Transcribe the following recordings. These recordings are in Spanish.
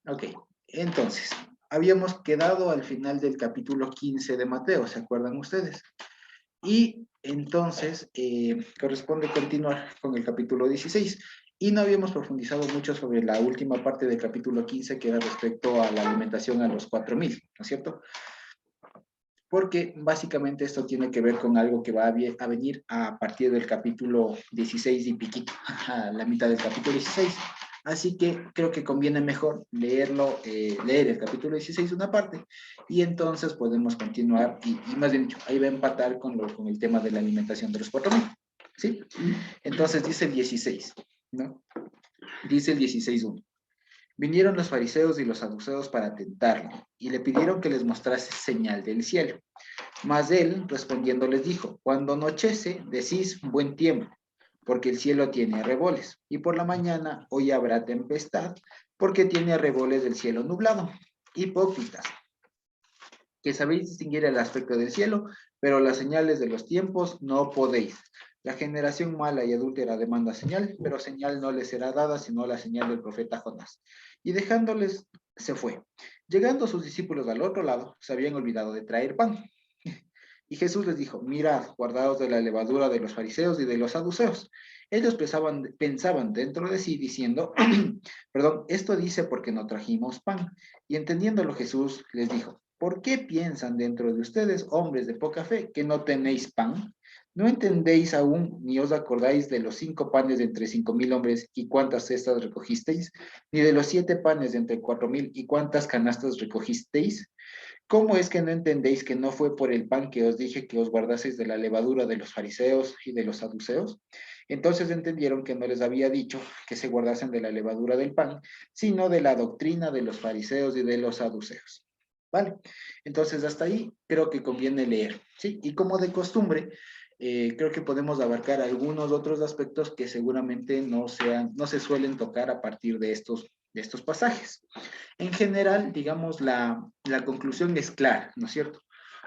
Ok, entonces, habíamos quedado al final del capítulo 15 de Mateo, ¿se acuerdan ustedes? Y entonces corresponde continuar con el capítulo 16. Y no habíamos profundizado mucho sobre la última parte del capítulo 15, que era respecto a la alimentación a los 4.000, ¿no es cierto? Porque básicamente esto tiene que ver con algo que va a venir a partir del capítulo 16 y piquito, a la mitad del capítulo 16. Así que creo que conviene mejor leerlo, leer el capítulo 16 una parte, y entonces podemos continuar, y más bien dicho, ahí va a empatar con el tema de la alimentación de los 4.000, ¿sí? Entonces dice el 16, ¿no? Dice el 16:1. Vinieron los fariseos y los saduceos para tentarlo, y le pidieron que les mostrase señal del cielo. Mas él, respondiendo, les dijo: cuando anochece, decís buen tiempo, porque el cielo tiene arreboles, y por la mañana hoy habrá tempestad, porque tiene arreboles del cielo nublado. Hipócritas, que sabéis distinguir el aspecto del cielo, pero las señales de los tiempos no podéis. La generación mala y adúltera demanda señal, pero señal no les será dada, sino la señal del profeta Jonás. Y dejándoles, se fue. Llegando sus discípulos al otro lado, se habían olvidado de traer pan. Y Jesús les dijo: mirad, guardaos de la levadura de los fariseos y de los saduceos. Ellos pensaban dentro de sí, diciendo, perdón, esto dice porque no trajimos pan. Y entendiéndolo Jesús les dijo: ¿por qué piensan dentro de ustedes, hombres de poca fe, que no tenéis pan? ¿No entendéis aún, ni os acordáis de los 5 panes de entre 5.000 hombres y cuántas cestas recogisteis? Ni de los 7 panes de entre 4.000 y cuántas canastas recogisteis? ¿Cómo es que no entendéis que no fue por el pan que os dije que os guardaseis de la levadura de los fariseos y de los saduceos? Entonces entendieron que no les había dicho que se guardasen de la levadura del pan, sino de la doctrina de los fariseos y de los saduceos. ¿Vale? Entonces hasta ahí creo que conviene leer, ¿sí? Y como de costumbre, creo que podemos abarcar algunos otros aspectos que seguramente no se suelen tocar a partir de estos pasajes. En general, digamos, la conclusión es clara, ¿no es cierto?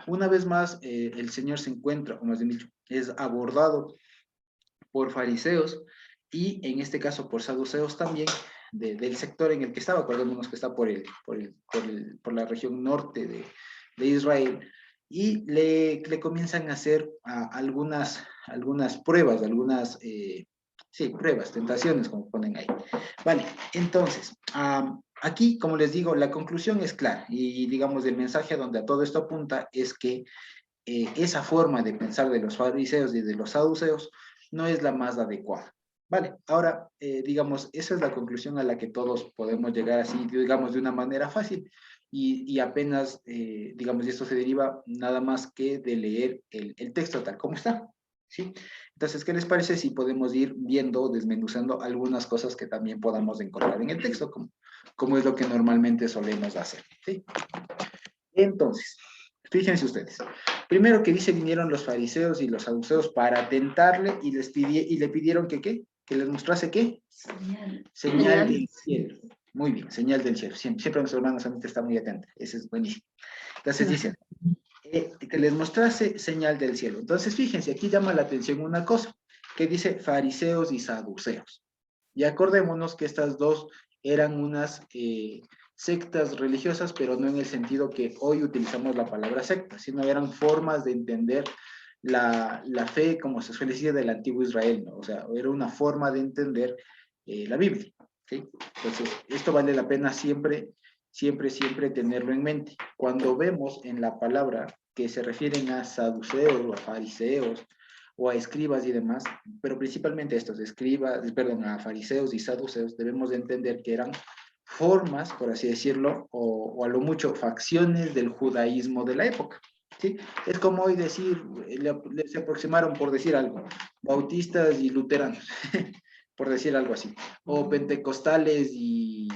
Una vez más, el Señor se encuentra, o más bien dicho, es abordado por fariseos y en este caso por saduceos también, del sector en el que estaba. Acordémonos que está por la región norte de Israel, y le comienzan a hacer algunas pruebas, sí, pruebas, tentaciones, como ponen ahí. Vale, entonces, aquí, como les digo, la conclusión es clara, y digamos, el mensaje a donde a todo esto apunta es que esa forma de pensar de los fariseos y de los saduceos no es la más adecuada. Vale, ahora, digamos, esa es la conclusión a la que todos podemos llegar así, digamos, de una manera fácil, y apenas, digamos, y esto se deriva nada más que de leer el texto tal como está, ¿sí? Entonces, ¿qué les parece si podemos ir viendo, desmenuzando algunas cosas que también podamos encontrar en el texto, como es lo que normalmente solemos hacer, ¿sí? Entonces, fíjense ustedes. Primero que dice, vinieron los fariseos y los saduceos para tentarle, y le pidieron que ¿qué? Que les mostrase ¿qué? Señal del cielo. Muy bien, señal del cielo. Siempre nuestros hermanos a está muy atento. Ese es buenísimo. Entonces dicen, que les mostrase señal del cielo. Entonces, fíjense, aquí llama la atención una cosa, que dice fariseos y saduceos. Y acordémonos que estas dos eran unas sectas religiosas, pero no en el sentido que hoy utilizamos la palabra secta, sino eran formas de entender la fe, como se suele decir, del antiguo Israel, ¿no? O sea, era una forma de entender la Biblia, ¿sí? Entonces, esto vale la pena siempre, siempre, siempre tenerlo en mente. Cuando vemos en la palabra que se refieren a saduceos o a fariseos o a escribas y demás, pero principalmente estos escribas, perdón, a fariseos y saduceos, debemos de entender que eran formas, por así decirlo, o a lo mucho facciones del judaísmo de la época, ¿sí? Es como hoy decir, se aproximaron, por decir algo, bautistas y luteranos, por decir algo así, o pentecostales y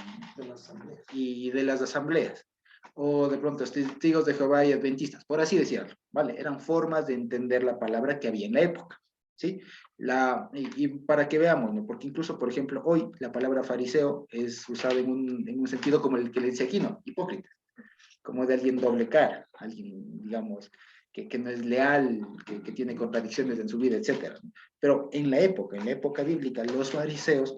de las asambleas, o de pronto testigos de Jehová y adventistas, por así decirlo, ¿vale? Eran formas de entender la palabra que había en la época, ¿sí? Y para que veamos, ¿no? Porque incluso, por ejemplo, hoy la palabra fariseo es usada en un sentido como el que le dice aquí, ¿no? Hipócrita, como de alguien doble cara, alguien, digamos, que no es leal, que tiene contradicciones en su vida, etcétera. Pero en la época bíblica, los fariseos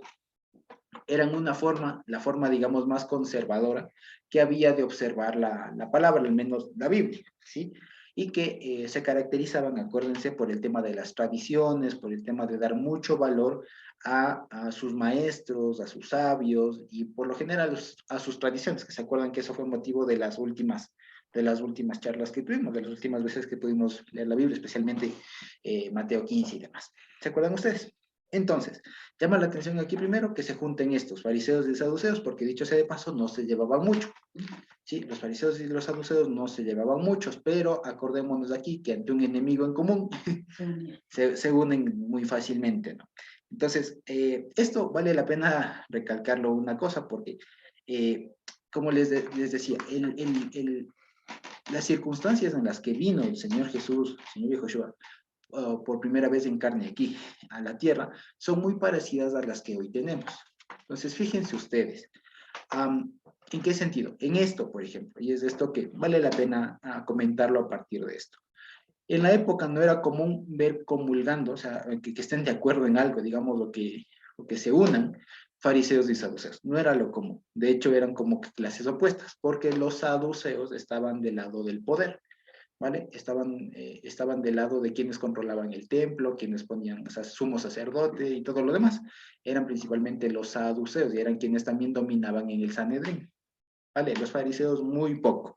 eran la forma, digamos, más conservadora que había de observar la palabra, al menos la Biblia, ¿sí? Y que se caracterizaban, acuérdense, por el tema de las tradiciones, por el tema de dar mucho valor a sus maestros, a sus sabios y por lo general a sus tradiciones, que se acuerdan que eso fue motivo de las últimas charlas que tuvimos, de las últimas veces que pudimos leer la Biblia, especialmente Mateo 15 y demás. ¿Se acuerdan ustedes? Entonces, llama la atención aquí primero que se junten estos fariseos y saduceos, porque dicho sea de paso, no se llevaban mucho. Sí, los fariseos y los saduceos no se llevaban muchos, pero acordémonos aquí que ante un enemigo en común se unen muy fácilmente, ¿no? Entonces, esto vale la pena recalcarlo una cosa, porque, como les decía, las circunstancias en las que vino el Señor Jesús, el Señor Yahushua, por primera vez en carne aquí a la tierra, son muy parecidas a las que hoy tenemos. Entonces, fíjense ustedes, ¿en qué sentido? En esto, por ejemplo, y es esto que vale la pena comentarlo a partir de esto. En la época no era común ver comulgando, o sea, que estén de acuerdo en algo, digamos, lo que se unan, fariseos y saduceos. No era lo común. De hecho, eran como que clases opuestas, porque los saduceos estaban del lado del poder, ¿vale? Estaban del lado de quienes controlaban el templo, quienes ponían, o sea, sumo sacerdote y todo lo demás. Eran principalmente los saduceos y eran quienes también dominaban en el Sanedrín, ¿vale? Los fariseos muy poco,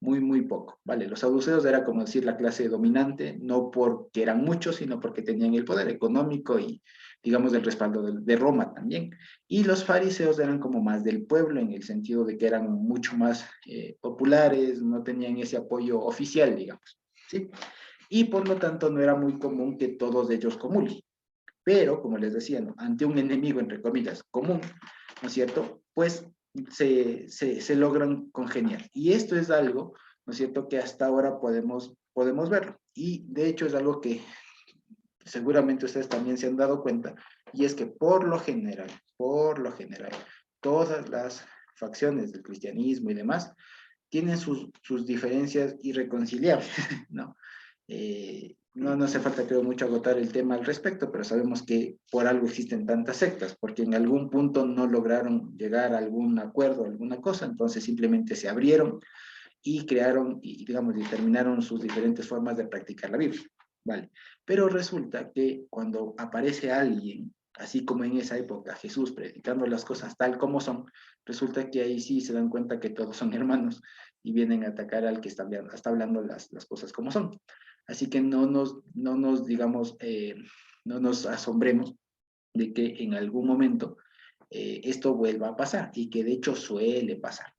muy poco, ¿vale? Los saduceos era como decir la clase dominante, no porque eran muchos, sino porque tenían el poder económico y, digamos, el respaldo de Roma también. Y los fariseos eran como más del pueblo, en el sentido de que eran mucho más populares, no tenían ese apoyo oficial, digamos, ¿sí? Y por lo tanto no era muy común que todos ellos comulguen. Pero, como les decía, ¿no? Ante un enemigo, entre comillas, común, ¿no es cierto? Pues se logran congeniar. Y esto es algo, ¿no es cierto?, que hasta ahora podemos verlo. Y de hecho es algo que seguramente ustedes también se han dado cuenta, y es que por lo general, todas las facciones del cristianismo y demás tienen sus diferencias irreconciliables, ¿no? No hace falta, creo, mucho agotar el tema al respecto, pero sabemos que por algo existen tantas sectas, porque en algún punto no lograron llegar a algún acuerdo, alguna cosa, entonces simplemente se abrieron y crearon, y digamos, determinaron sus diferentes formas de practicar la Biblia, ¿vale? Pero resulta que cuando aparece alguien, así como en esa época Jesús predicando las cosas tal como son, resulta que ahí sí se dan cuenta que todos son hermanos y vienen a atacar al que está hablando las cosas como son. Así que no nos digamos, no nos asombremos de que en algún momento esto vuelva a pasar y que de hecho suele pasar,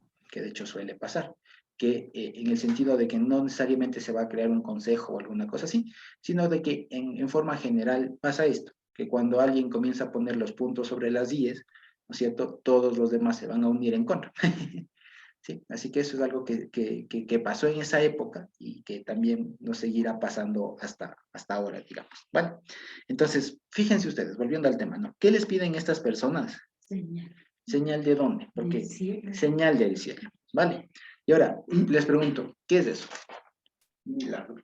que en el sentido de que no necesariamente se va a crear un consejo o alguna cosa así, sino de que en forma general pasa esto, que cuando alguien comienza a poner los puntos sobre las IES, ¿no es cierto?, todos los demás se van a unir en contra. ¿Sí? Así que eso es algo que pasó en esa época y que también nos seguirá pasando hasta ahora, digamos. ¿Vale? Entonces, fíjense ustedes, volviendo al tema, ¿no? ¿Qué les piden estas personas? Señal. ¿Señal de dónde? Porque cielo. señal del cielo, ¿vale? Y ahora, les pregunto, ¿qué es eso? Milagro.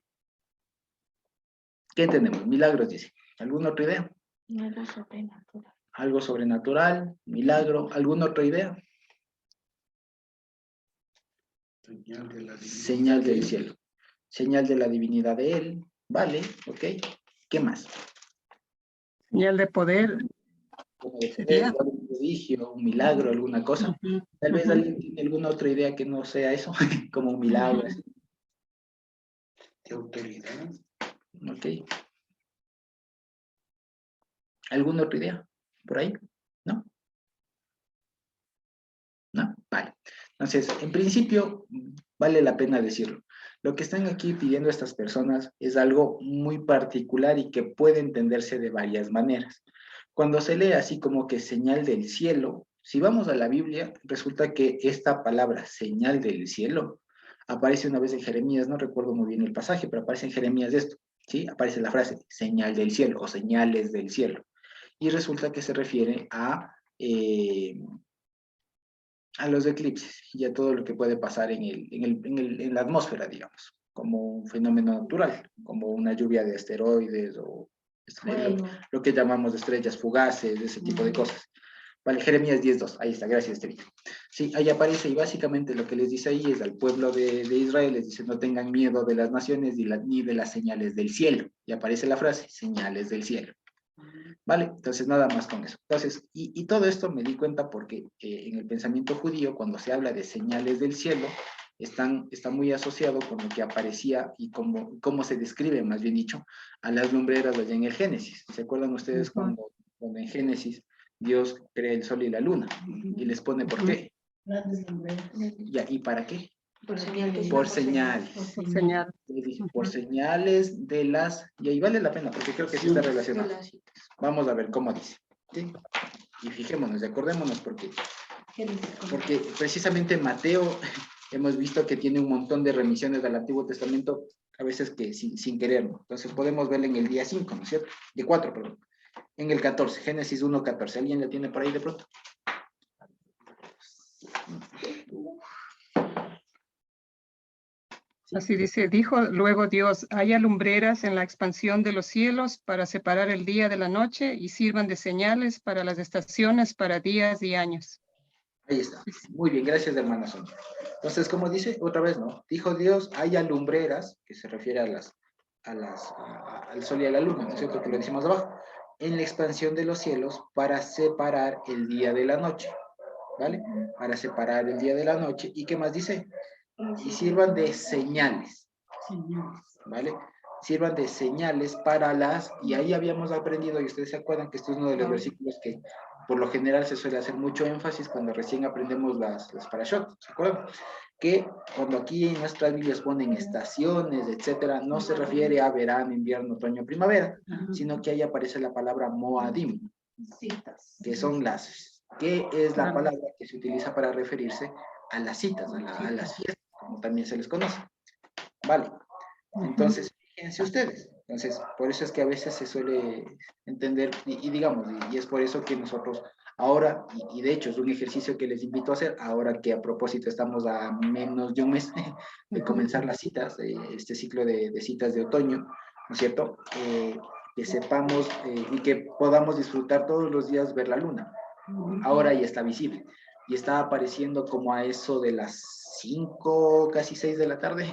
¿Qué tenemos? Milagros, dice. ¿Alguna otra idea? Algo sobrenatural. Algo sobrenatural, milagro, ¿alguna otra idea? Señal de la divinidad. Señal del cielo. Señal de la divinidad de él, ¿vale? ¿Ok? ¿Qué más? Señal de poder. Como de Sería. poder, un prodigio, un milagro, alguna cosa. Tal vez alguien tiene alguna otra idea que no sea eso, como un milagro. Así. De autoridad. Ok. ¿Alguna otra idea? ¿Por ahí? ¿No? ¿No? Vale. Entonces, en principio, vale la pena decirlo. Lo que están aquí pidiendo estas personas es algo muy particular y que puede entenderse de varias maneras. Cuando se lee así como que señal del cielo, si vamos a la Biblia, resulta que esta palabra señal del cielo aparece una vez en Jeremías, no recuerdo muy bien el pasaje, pero aparece en Jeremías esto, ¿sí? Aparece la frase señal del cielo o señales del cielo. Y resulta que se refiere a los eclipses y a todo lo que puede pasar en la atmósfera, digamos, como un fenómeno natural, como una lluvia de asteroides o lo que llamamos estrellas fugaces, ese tipo de cosas. Vale, Jeremías 10:2, ahí está, gracias, Estevito. Sí, ahí aparece, y básicamente lo que les dice ahí es al pueblo de Israel, les dice, no tengan miedo de las naciones ni de las señales del cielo. Y aparece la frase, señales del cielo. Vale, entonces nada más con eso. Entonces, y todo esto me di cuenta porque en el pensamiento judío, cuando se habla de señales del cielo, está muy asociado con lo que aparecía y cómo se describe, más bien dicho, a las lumbreras allá en el Génesis. ¿Se acuerdan ustedes cuando en Génesis Dios crea el sol y la luna y les pone por qué? Ya, ¿y para qué? Por señales. Por señales. Por señal. Les dije, por señales de las... Y ahí vale la pena, porque creo que sí está relacionado. Vamos a ver cómo dice. ¿Sí? Y fijémonos, acordémonos, porque precisamente Mateo hemos visto que tiene un montón de remisiones del Antiguo Testamento, a veces que sin querer, ¿no? Entonces podemos verlo en el día 5, ¿no es cierto? De 4, perdón. En el 14, Génesis 1:14. ¿Alguien la tiene por ahí de pronto? Así dice, dijo luego Dios, haya lumbreras en la expansión de los cielos para separar el día de la noche y sirvan de señales para las estaciones, para días y años. Ahí está. Muy bien, gracias, hermana Sonia. Entonces, como dice, otra vez, ¿no? Dijo Dios, haya lumbreras, que se refiere al sol y a la luna, ¿no es cierto? Que lo decimos abajo, en la expansión de los cielos para separar el día de la noche, ¿vale? Para separar el día de la noche. ¿Y qué más dice? Y sirvan de señales, ¿vale? Sirvan de señales para las, y ahí habíamos aprendido, y ustedes se acuerdan que esto es uno de los versículos que por lo general se suele hacer mucho énfasis cuando recién aprendemos las parashot, ¿se acuerdan? Que cuando aquí en nuestras Biblias ponen estaciones, etcétera, no se refiere a verano, invierno, otoño, primavera, sino que ahí aparece la palabra moadim, que son ¿qué es la palabra que se utiliza para referirse a las citas, a las fiestas, como también se les conoce? Vale. Entonces, fíjense ustedes. Entonces, por eso es que a veces se suele entender, y digamos, y es por eso que nosotros ahora, y de hecho es un ejercicio que les invito a hacer, ahora que a propósito estamos a menos de un mes de comenzar las citas, este ciclo de citas de otoño, ¿no es cierto? Que sepamos y que podamos disfrutar todos los días ver la luna. Ahora ya está visible y está apareciendo como a eso de las 5, casi 6 de la tarde.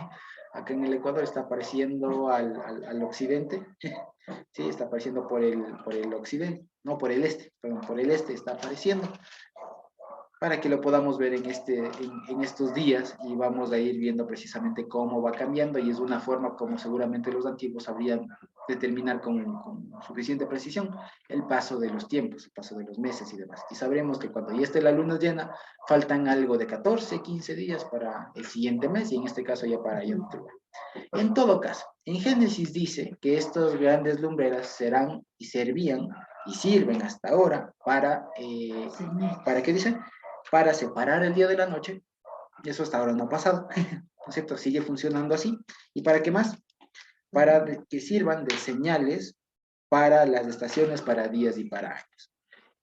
Acá en el Ecuador está apareciendo al occidente, sí, está apareciendo por el occidente, no, por el este, perdón, por el este está apareciendo, para que lo podamos ver en estos días y vamos a ir viendo precisamente cómo va cambiando y es una forma como seguramente los antiguos sabrían determinar con suficiente precisión el paso de los tiempos, el paso de los meses y demás. Y sabremos que cuando ya esté la luna llena, faltan algo de 14, 15 días para el siguiente mes y en este caso ya para Yom Kippur. En todo caso, en Génesis dice que estos grandes lumbreras serán y servían y sirven hasta ahora ¿para qué dicen? Para separar el día de la noche, y eso hasta ahora no ha pasado, ¿no es cierto? Sigue funcionando así. ¿Y para qué más? Para que sirvan de señales para las estaciones, para días y para años.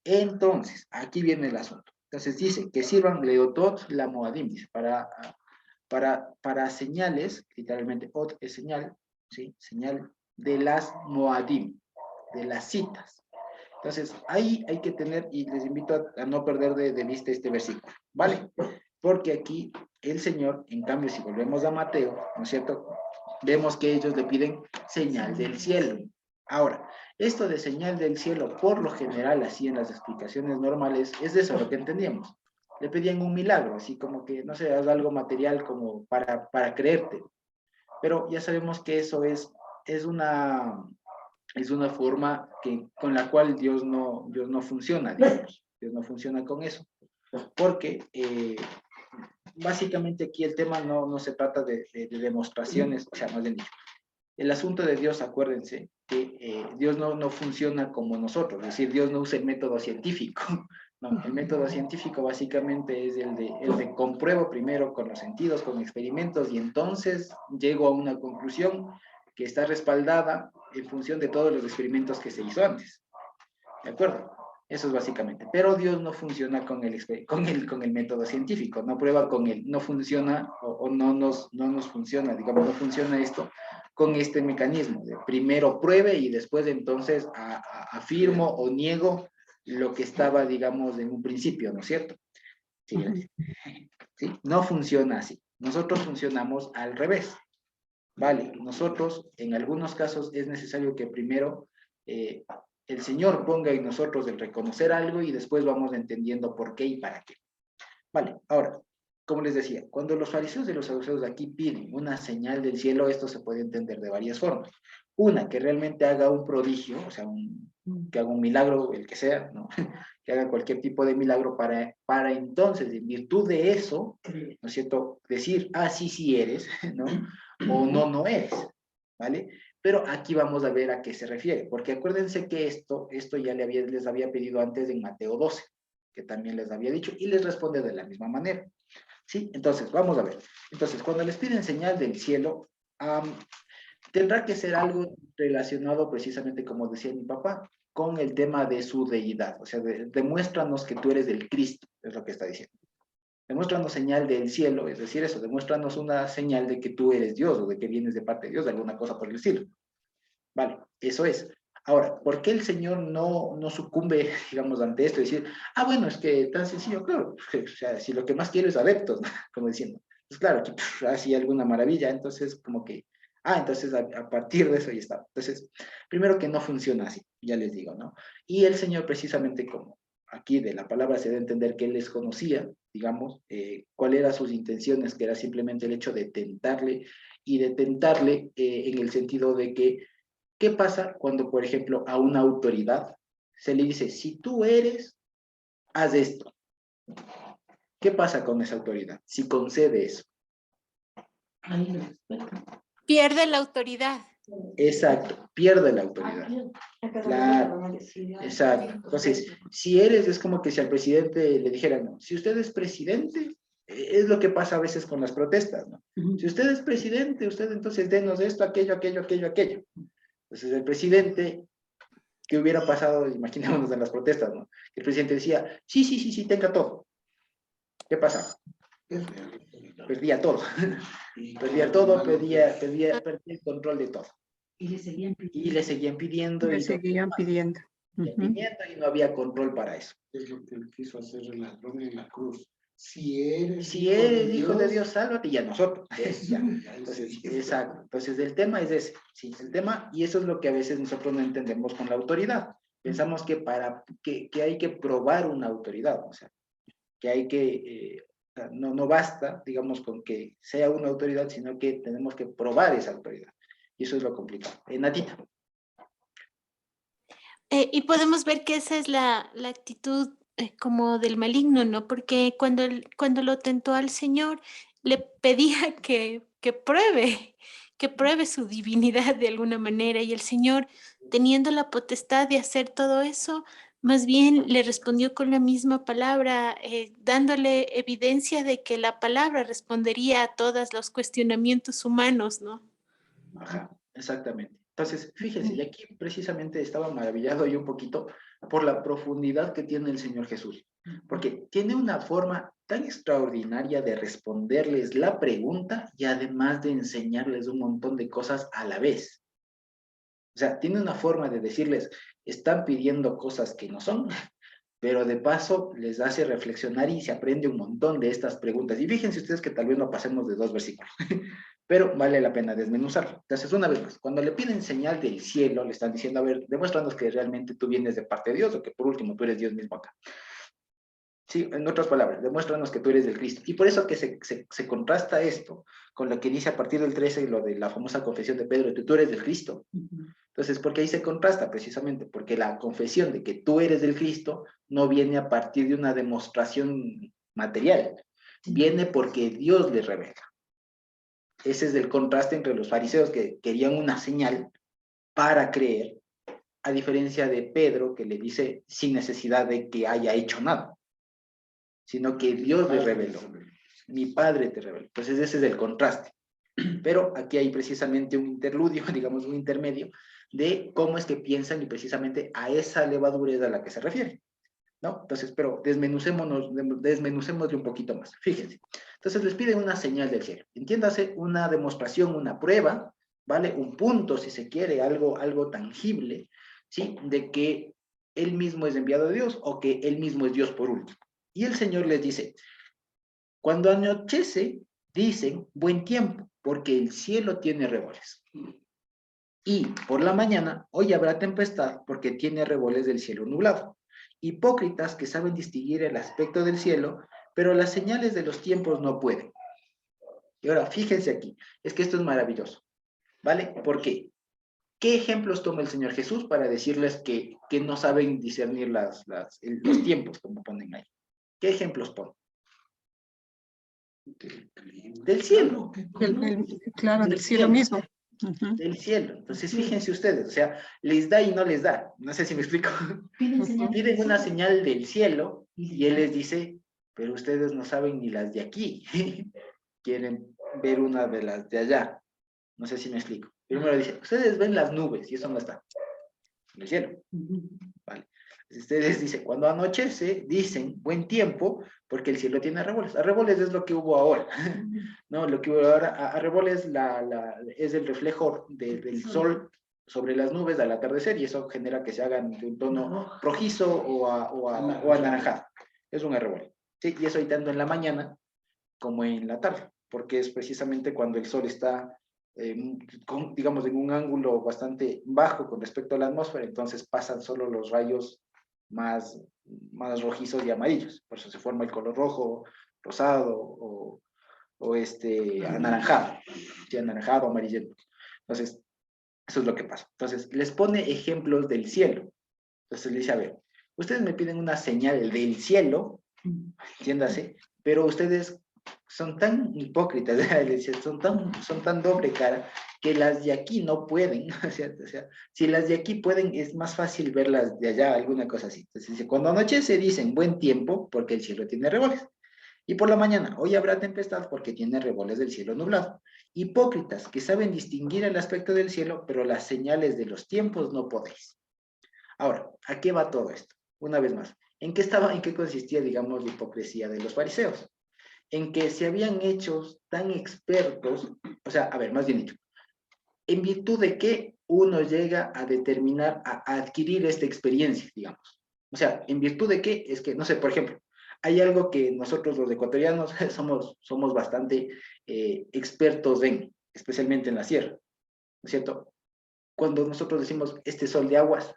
Entonces, aquí viene el asunto. Entonces dice que sirvan leotot la moadim, dice, para señales, literalmente, ot es señal, ¿sí? Señal de las moadim, de las citas. Entonces, ahí hay que tener, y les invito a no perder de vista este versículo, ¿vale? Porque aquí el Señor, en cambio, si volvemos a Mateo, ¿no es cierto? Vemos que ellos le piden señal del cielo. Ahora, esto de señal del cielo, por lo general, así en las explicaciones normales, es de eso lo que entendíamos. Le pedían un milagro, así como que, no sé, haz algo material como para creerte. Pero ya sabemos que eso es una forma con la cual Dios no funciona, digamos. Dios no funciona con eso. Porque básicamente aquí el tema no se trata de demostraciones, o sea, más bien dicho. El asunto de Dios, acuérdense, que Dios no funciona como nosotros, es decir, Dios no usa el método científico. No, el método científico básicamente es el de compruebo primero con los sentidos, con experimentos, y entonces llego a una conclusión que está respaldada en función de todos los experimentos que se hizo antes. ¿De acuerdo? Eso es básicamente. Pero Dios no funciona con el método científico, no prueba con él, no funciona o no nos funciona, digamos, no funciona esto con este mecanismo de primero pruebe y después entonces afirmo o niego lo que estaba, digamos, en un principio, ¿no es cierto? Sí, ¿sí? No funciona así. Nosotros funcionamos al revés. Vale, nosotros en algunos casos es necesario que primero el Señor ponga en nosotros el reconocer algo y después vamos entendiendo por qué y para qué. Vale, ahora, como les decía, cuando los fariseos y los saduceos de aquí piden una señal del cielo, esto se puede entender de varias formas. Una, que realmente haga un prodigio, o sea, que haga un milagro, el que sea, ¿no? Que haga cualquier tipo de milagro para entonces, en virtud de eso, ¿no es cierto?, decir, ah, sí, sí eres, ¿no? O no, no eres, ¿vale? Pero aquí vamos a ver a qué se refiere, porque acuérdense que esto ya les había pedido antes en Mateo 12, que también les había dicho, y les responde de la misma manera. ¿Sí? Entonces, vamos a ver. Entonces, cuando les piden señal del cielo, tendrá que ser algo relacionado precisamente, como decía mi papá, con el tema de su deidad. O sea, demuéstranos que tú eres del Cristo, es lo que está diciendo. Demuéstranos señal del cielo, es decir, eso, demuéstranos una señal de que tú eres Dios o de que vienes de parte de Dios, de alguna cosa por el estilo. Vale, eso es. Ahora, ¿por qué el Señor no sucumbe, digamos, ante esto y decir, ah, bueno, es que tan sencillo, claro, o sea, si lo que más quiero es adeptos, ¿no? Como diciendo, pues claro, que así alguna maravilla, entonces como que, entonces a partir de eso ya está. Entonces, primero que no funciona así, ya les digo, ¿no? Y el Señor precisamente como aquí de la palabra se da a entender que Él les conocía, digamos, cuáles eran sus intenciones, que era simplemente el hecho de tentarle y de tentarle en el sentido de que ¿qué pasa cuando, por ejemplo, a una autoridad se le dice, si tú eres, haz esto? ¿Qué pasa con esa autoridad si concede eso? Pierde la autoridad. Exacto, pierde la autoridad. Claro, exacto. Entonces, si eres, es como que si al presidente le dijeran, no, si usted es presidente, es lo que pasa a veces con las protestas, ¿no? Si usted es presidente, usted entonces denos esto, aquello, aquello, aquello, aquello. Entonces el presidente, ¿qué hubiera pasado? Imaginémonos en las protestas, ¿no? El presidente decía, sí, sí, sí, sí, tenga todo. ¿Qué pasa? Perdía todo. Perdía todo, perdía el control de todo. Y le seguían pidiendo. Y le seguían pidiendo. Le Y seguían pidiendo. pidiendo y no había control para eso. Es lo que quiso hacer el ladrón en la cruz. Si eres hijo de Dios, sálvate, y a nosotros. Ya. Entonces, Sí, exacto. Entonces, el tema es ese. Sí, el tema, y eso es lo que a veces nosotros no entendemos con la autoridad. Pensamos que que hay que probar una autoridad, o sea, que hay que, no basta, digamos, con que sea una autoridad, sino que tenemos que probar esa autoridad. Y eso es lo complicado. Natita. Y podemos ver que esa es la actitud como del maligno, ¿no? Porque cuando lo tentó al Señor, le pedía que pruebe su divinidad de alguna manera, y el Señor, teniendo la potestad de hacer todo eso, más bien le respondió con la misma palabra, dándole evidencia de que la palabra respondería a todos los cuestionamientos humanos, ¿no? Ajá, exactamente. Entonces, fíjense, y aquí precisamente estaba maravillado yo un poquito por la profundidad que tiene el Señor Jesús, porque tiene una forma tan extraordinaria de responderles la pregunta y además de enseñarles un montón de cosas a la vez. O sea, tiene una forma de decirles, están pidiendo cosas que no son, pero de paso les hace reflexionar y se aprende un montón de estas preguntas. Y fíjense ustedes que tal vez no pasemos de 2 versículos, pero vale la pena desmenuzarlo. Entonces, una vez más, cuando le piden señal del cielo, le están diciendo, a ver, demuéstranos que realmente tú vienes de parte de Dios o que por último tú eres Dios mismo acá. Sí, en otras palabras, demuéstranos que tú eres del Cristo. Y por eso que se contrasta esto con lo que dice a partir del 13, lo de la famosa confesión de Pedro, que tú eres del Cristo. Entonces, porque ahí se contrasta precisamente, porque la confesión de que tú eres del Cristo no viene a partir de una demostración material, viene porque Dios le revela. Ese es el contraste entre los fariseos que querían una señal para creer, a diferencia de Pedro que le dice sin necesidad de que haya hecho nada, sino que Dios le reveló. Mi Padre te reveló. Entonces ese es el contraste. Pero aquí hay precisamente un interludio, digamos un intermedio, de cómo es que piensan y precisamente a esa levadura es a la que se refiere, ¿no? Entonces, pero desmenucémosle un poquito más. Fíjense. Entonces les piden una señal del cielo. Entiéndase, una demostración, una prueba, ¿vale? Un punto, si se quiere, algo tangible, ¿sí? De que él mismo es enviado de Dios o que él mismo es Dios por último. Y el Señor les dice, cuando anochece, dicen buen tiempo, porque el cielo tiene revoles. Y por la mañana, hoy habrá tempestad, porque tiene revoles del cielo nublado. Hipócritas que saben distinguir el aspecto del cielo, pero las señales de los tiempos no pueden. Y ahora, fíjense aquí, es que esto es maravilloso, ¿vale? Porque, ¿qué ejemplos toma el Señor Jesús para decirles que no saben discernir los tiempos, como ponen ahí? ¿Qué ejemplos pone? Del cielo. Claro, del cielo mismo. Ujú. Del cielo. Entonces, fíjense ustedes, o sea, les da y no les da. No sé si me explico. Piden una señal del cielo y Él les dice, pero ustedes no saben ni las de aquí. Quieren ver una de las de allá. No sé si me explico. Primero dice, ustedes ven las nubes y eso no está en el cielo. Vale. Ustedes dicen, cuando anochece, dicen buen tiempo, porque el cielo tiene arreboles. Arreboles es lo que hubo ahora, ¿no? Lo que hubo ahora, arreboles es el reflejo del sol sobre las nubes al atardecer, y eso genera que se hagan de un tono rojizo o anaranjado. Es un arrebol. ¿Sí? Y eso hay tanto en la mañana como en la tarde, porque es precisamente cuando el sol está digamos, en un ángulo bastante bajo con respecto a la atmósfera, entonces pasan solo los rayos más rojizos y amarillos, por eso se forma el color rojo, rosado o anaranjado, ¿sí? Anaranjado, amarillento. Entonces, eso es lo que pasa. Entonces, les pone ejemplos del cielo. Entonces, le dice, a ver, ustedes me piden una señal del cielo, entiéndase, pero ustedes son tan hipócritas, son tan doble cara, que las de aquí no pueden, o sea, si las de aquí pueden, es más fácil verlas de allá, alguna cosa así. Entonces dice, cuando anochece dicen buen tiempo, porque el cielo tiene revoles. Y por la mañana, hoy habrá tempestad, porque tiene revoles del cielo nublado. Hipócritas, que saben distinguir el aspecto del cielo, pero las señales de los tiempos no podéis. Ahora, ¿a qué va todo esto? Una vez más, ¿en qué consistía, digamos, la hipocresía de los fariseos? En que se habían hecho tan expertos, o sea, a ver, más bien dicho, en virtud de que uno llega a determinar, a adquirir esta experiencia, digamos. O sea, en virtud de que, es que, no sé, por ejemplo, hay algo que nosotros los ecuatorianos somos bastante expertos en, especialmente en la sierra, ¿no es cierto? Cuando nosotros decimos este sol de aguas,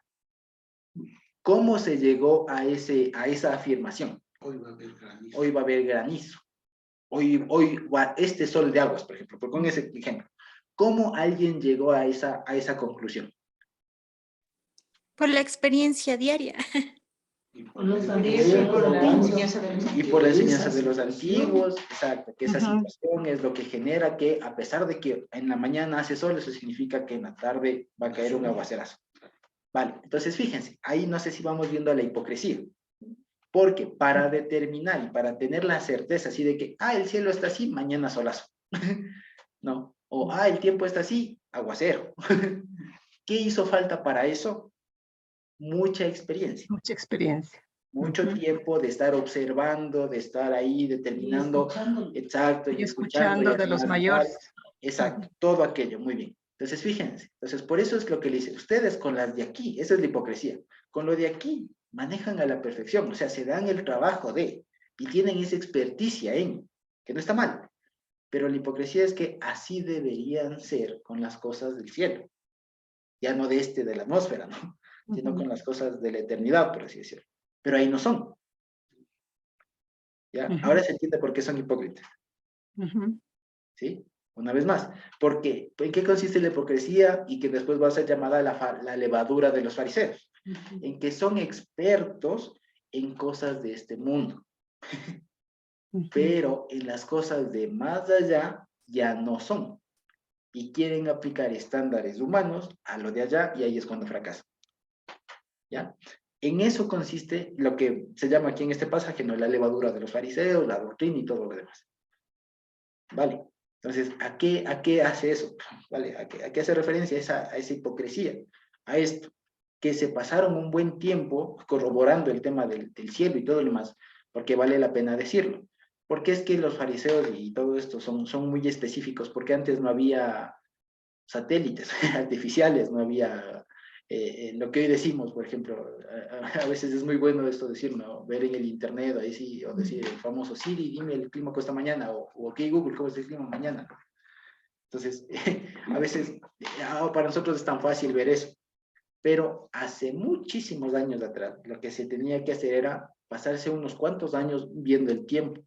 ¿cómo se llegó a esa afirmación? Hoy va a haber granizo. Hoy va a haber granizo. Hoy este sol de aguas, por ejemplo, con ese ejemplo. ¿Cómo alguien llegó a esa conclusión? Por la experiencia diaria. Y Por los la antiguos, por la enseñanza de los Y por la enseñanza de los antiguos, antiguos. exacto, que esa situación es lo que genera que, a pesar de que en la mañana hace sol, eso significa que en la tarde va a caer un aguacerazo. Vale, entonces fíjense, ahí no sé si vamos viendo la hipocresía. Porque para determinar y para tener la certeza así de que, el cielo está así, mañana solazo. ¿No? O, el tiempo está así, aguacero. ¿Qué hizo falta para eso? Mucha experiencia. Mucha experiencia. Mucho tiempo de estar observando, de estar ahí determinando. Exacto, Y escuchando. escuchando de los mayores. Exacto, todo aquello, muy bien. Entonces, fíjense. Entonces, por eso es lo que le dice, ustedes con las de aquí, esa es la hipocresía, con lo de aquí manejan a la perfección, o sea, se dan el trabajo y tienen esa experticia en, que no está mal, pero la hipocresía es que así deberían ser con las cosas del cielo, ya no de la atmósfera, ¿no? Sino con las cosas de la eternidad, por así decirlo. Pero ahí no son. ¿Ya? Ahora se entiende por qué son hipócritas. ¿Sí? Una vez más, porque ¿en qué consiste la hipocresía y que después va a ser llamada la levadura de los fariseos? En que son expertos en cosas de este mundo, pero en las cosas de más allá ya no son, y quieren aplicar estándares humanos a lo de allá, y ahí es cuando fracasan. ¿Ya? En eso consiste lo que se llama aquí en este pasaje, ¿no? La levadura de los fariseos, la doctrina y todo lo demás. ¿Vale? Entonces, ¿a qué hace eso? ¿Vale? ¿A qué hace referencia a esa hipocresía? A esto, que se pasaron un buen tiempo corroborando el tema del cielo y todo lo demás, porque vale la pena decirlo. Porque es que los fariseos y todo esto son muy específicos, porque antes no había satélites artificiales, no había lo que hoy decimos, por ejemplo, a veces es muy bueno esto decir, ¿no? Ver en el internet, ahí sí, o decir el famoso Siri, dime el clima esta mañana, o ok Google, ¿cómo es el clima mañana? Entonces, a veces para nosotros es tan fácil ver eso, pero hace muchísimos años atrás, lo que se tenía que hacer era pasarse unos cuantos años viendo el tiempo,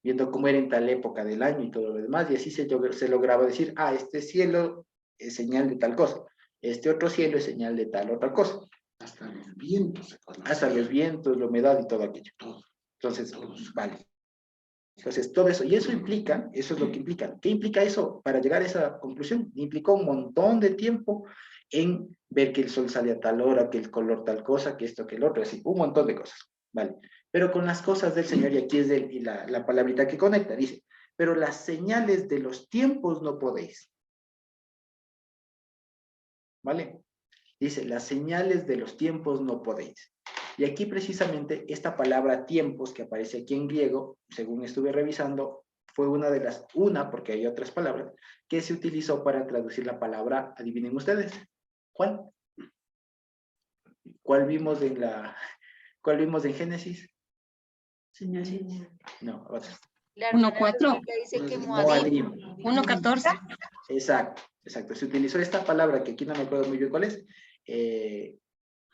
viendo cómo era en tal época del año y todo lo demás, y así se lograba decir, ah, este cielo es señal de tal cosa, este otro cielo es señal de tal otra cosa. Hasta los vientos. Hasta los vientos, la humedad y todo aquello. Entonces, vale. Entonces, todo eso, y eso implica, eso es lo que implica. ¿Qué implica eso para llegar a esa conclusión? Implicó un montón de tiempo en ver que el sol sale a tal hora, que el color tal cosa, que esto, que el otro, así, un montón de cosas, ¿vale? Pero con las cosas del Señor, y aquí es la palabrita que conecta, dice, pero las señales de los tiempos no podéis. ¿Vale? Dice, las señales de los tiempos no podéis. Y aquí precisamente esta palabra tiempos que aparece aquí en griego, según estuve revisando, fue porque hay otras palabras, que se utilizó para traducir la palabra, adivinen ustedes, ¿cuál? ¿Cuál vimos en Génesis? No, otra. 1:4. Dice que Moadim. 1:14. Exacto. Se utilizó esta palabra que aquí no me acuerdo muy bien cuál es.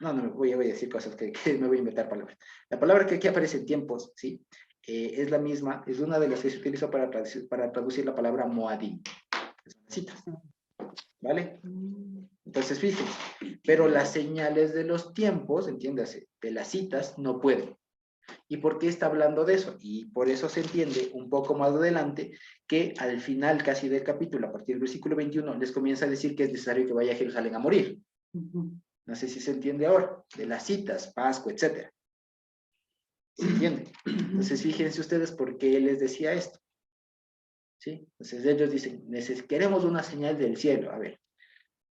No, voy a decir cosas que me voy a inventar palabras. La palabra que aquí aparece en tiempos, ¿sí? Es la misma, es una de las que se utilizó para traducir la palabra Moadim. Citas. ¿Vale? Entonces, fíjense, pero las señales de los tiempos, entiéndase, de las citas, no pueden. ¿Y por qué está hablando de eso? Y por eso se entiende un poco más adelante que al final casi del capítulo, a partir del versículo 21, les comienza a decir que es necesario que vaya a Jerusalén a morir. No sé si se entiende ahora, de las citas, Pascua, etc. ¿Se entiende? Entonces fíjense ustedes por qué él les decía esto. ¿Sí? Entonces ellos dicen, queremos una señal del cielo. A ver,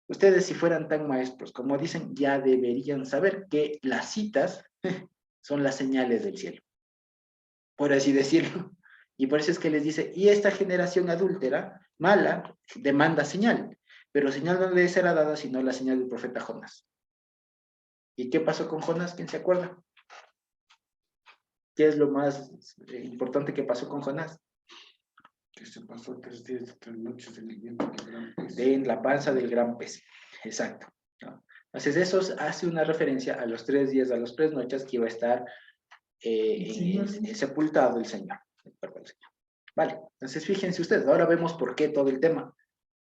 ustedes si fueran tan maestros como dicen, ya deberían saber que las citas son las señales del cielo, por así decirlo. Y por eso es que les dice, y esta generación adúltera, mala, demanda señal, pero señal no le será dada sino la señal del profeta Jonás. ¿Y qué pasó con Jonás? ¿Quién se acuerda? ¿Qué es lo más importante que pasó con Jonás? Que se pasó 3 días, 3 noches en el vientre del gran pez. En la panza del gran pez, exacto. ¿No? Entonces eso hace una referencia a los 3 días, a las 3 noches que iba a estar sepultado el Señor, el cuerpo del Señor. Vale, entonces fíjense ustedes, ahora vemos por qué todo el tema,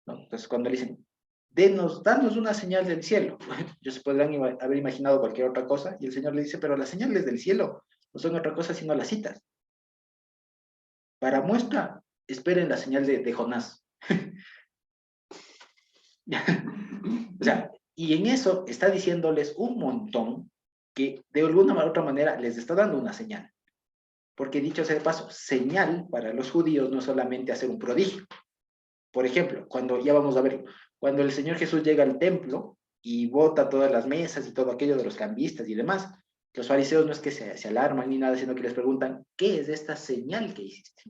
¿no? Entonces cuando le dicen, danos una señal del cielo, ellos se podrán haber imaginado cualquier otra cosa, y el Señor le dice, pero las señales del cielo no son otra cosa sino las citas. Para muestra, esperen la señal de Jonás. O sea, y en eso está diciéndoles un montón que de alguna u otra manera les está dando una señal. Porque dicho sea de paso, señal para los judíos no es solamente hacer un prodigio. Por ejemplo, ya vamos a ver, cuando el Señor Jesús llega al templo y bota todas las mesas y todo aquello de los cambistas y demás, los fariseos no es que se alarman ni nada, sino que les preguntan, ¿qué es esta señal que hiciste?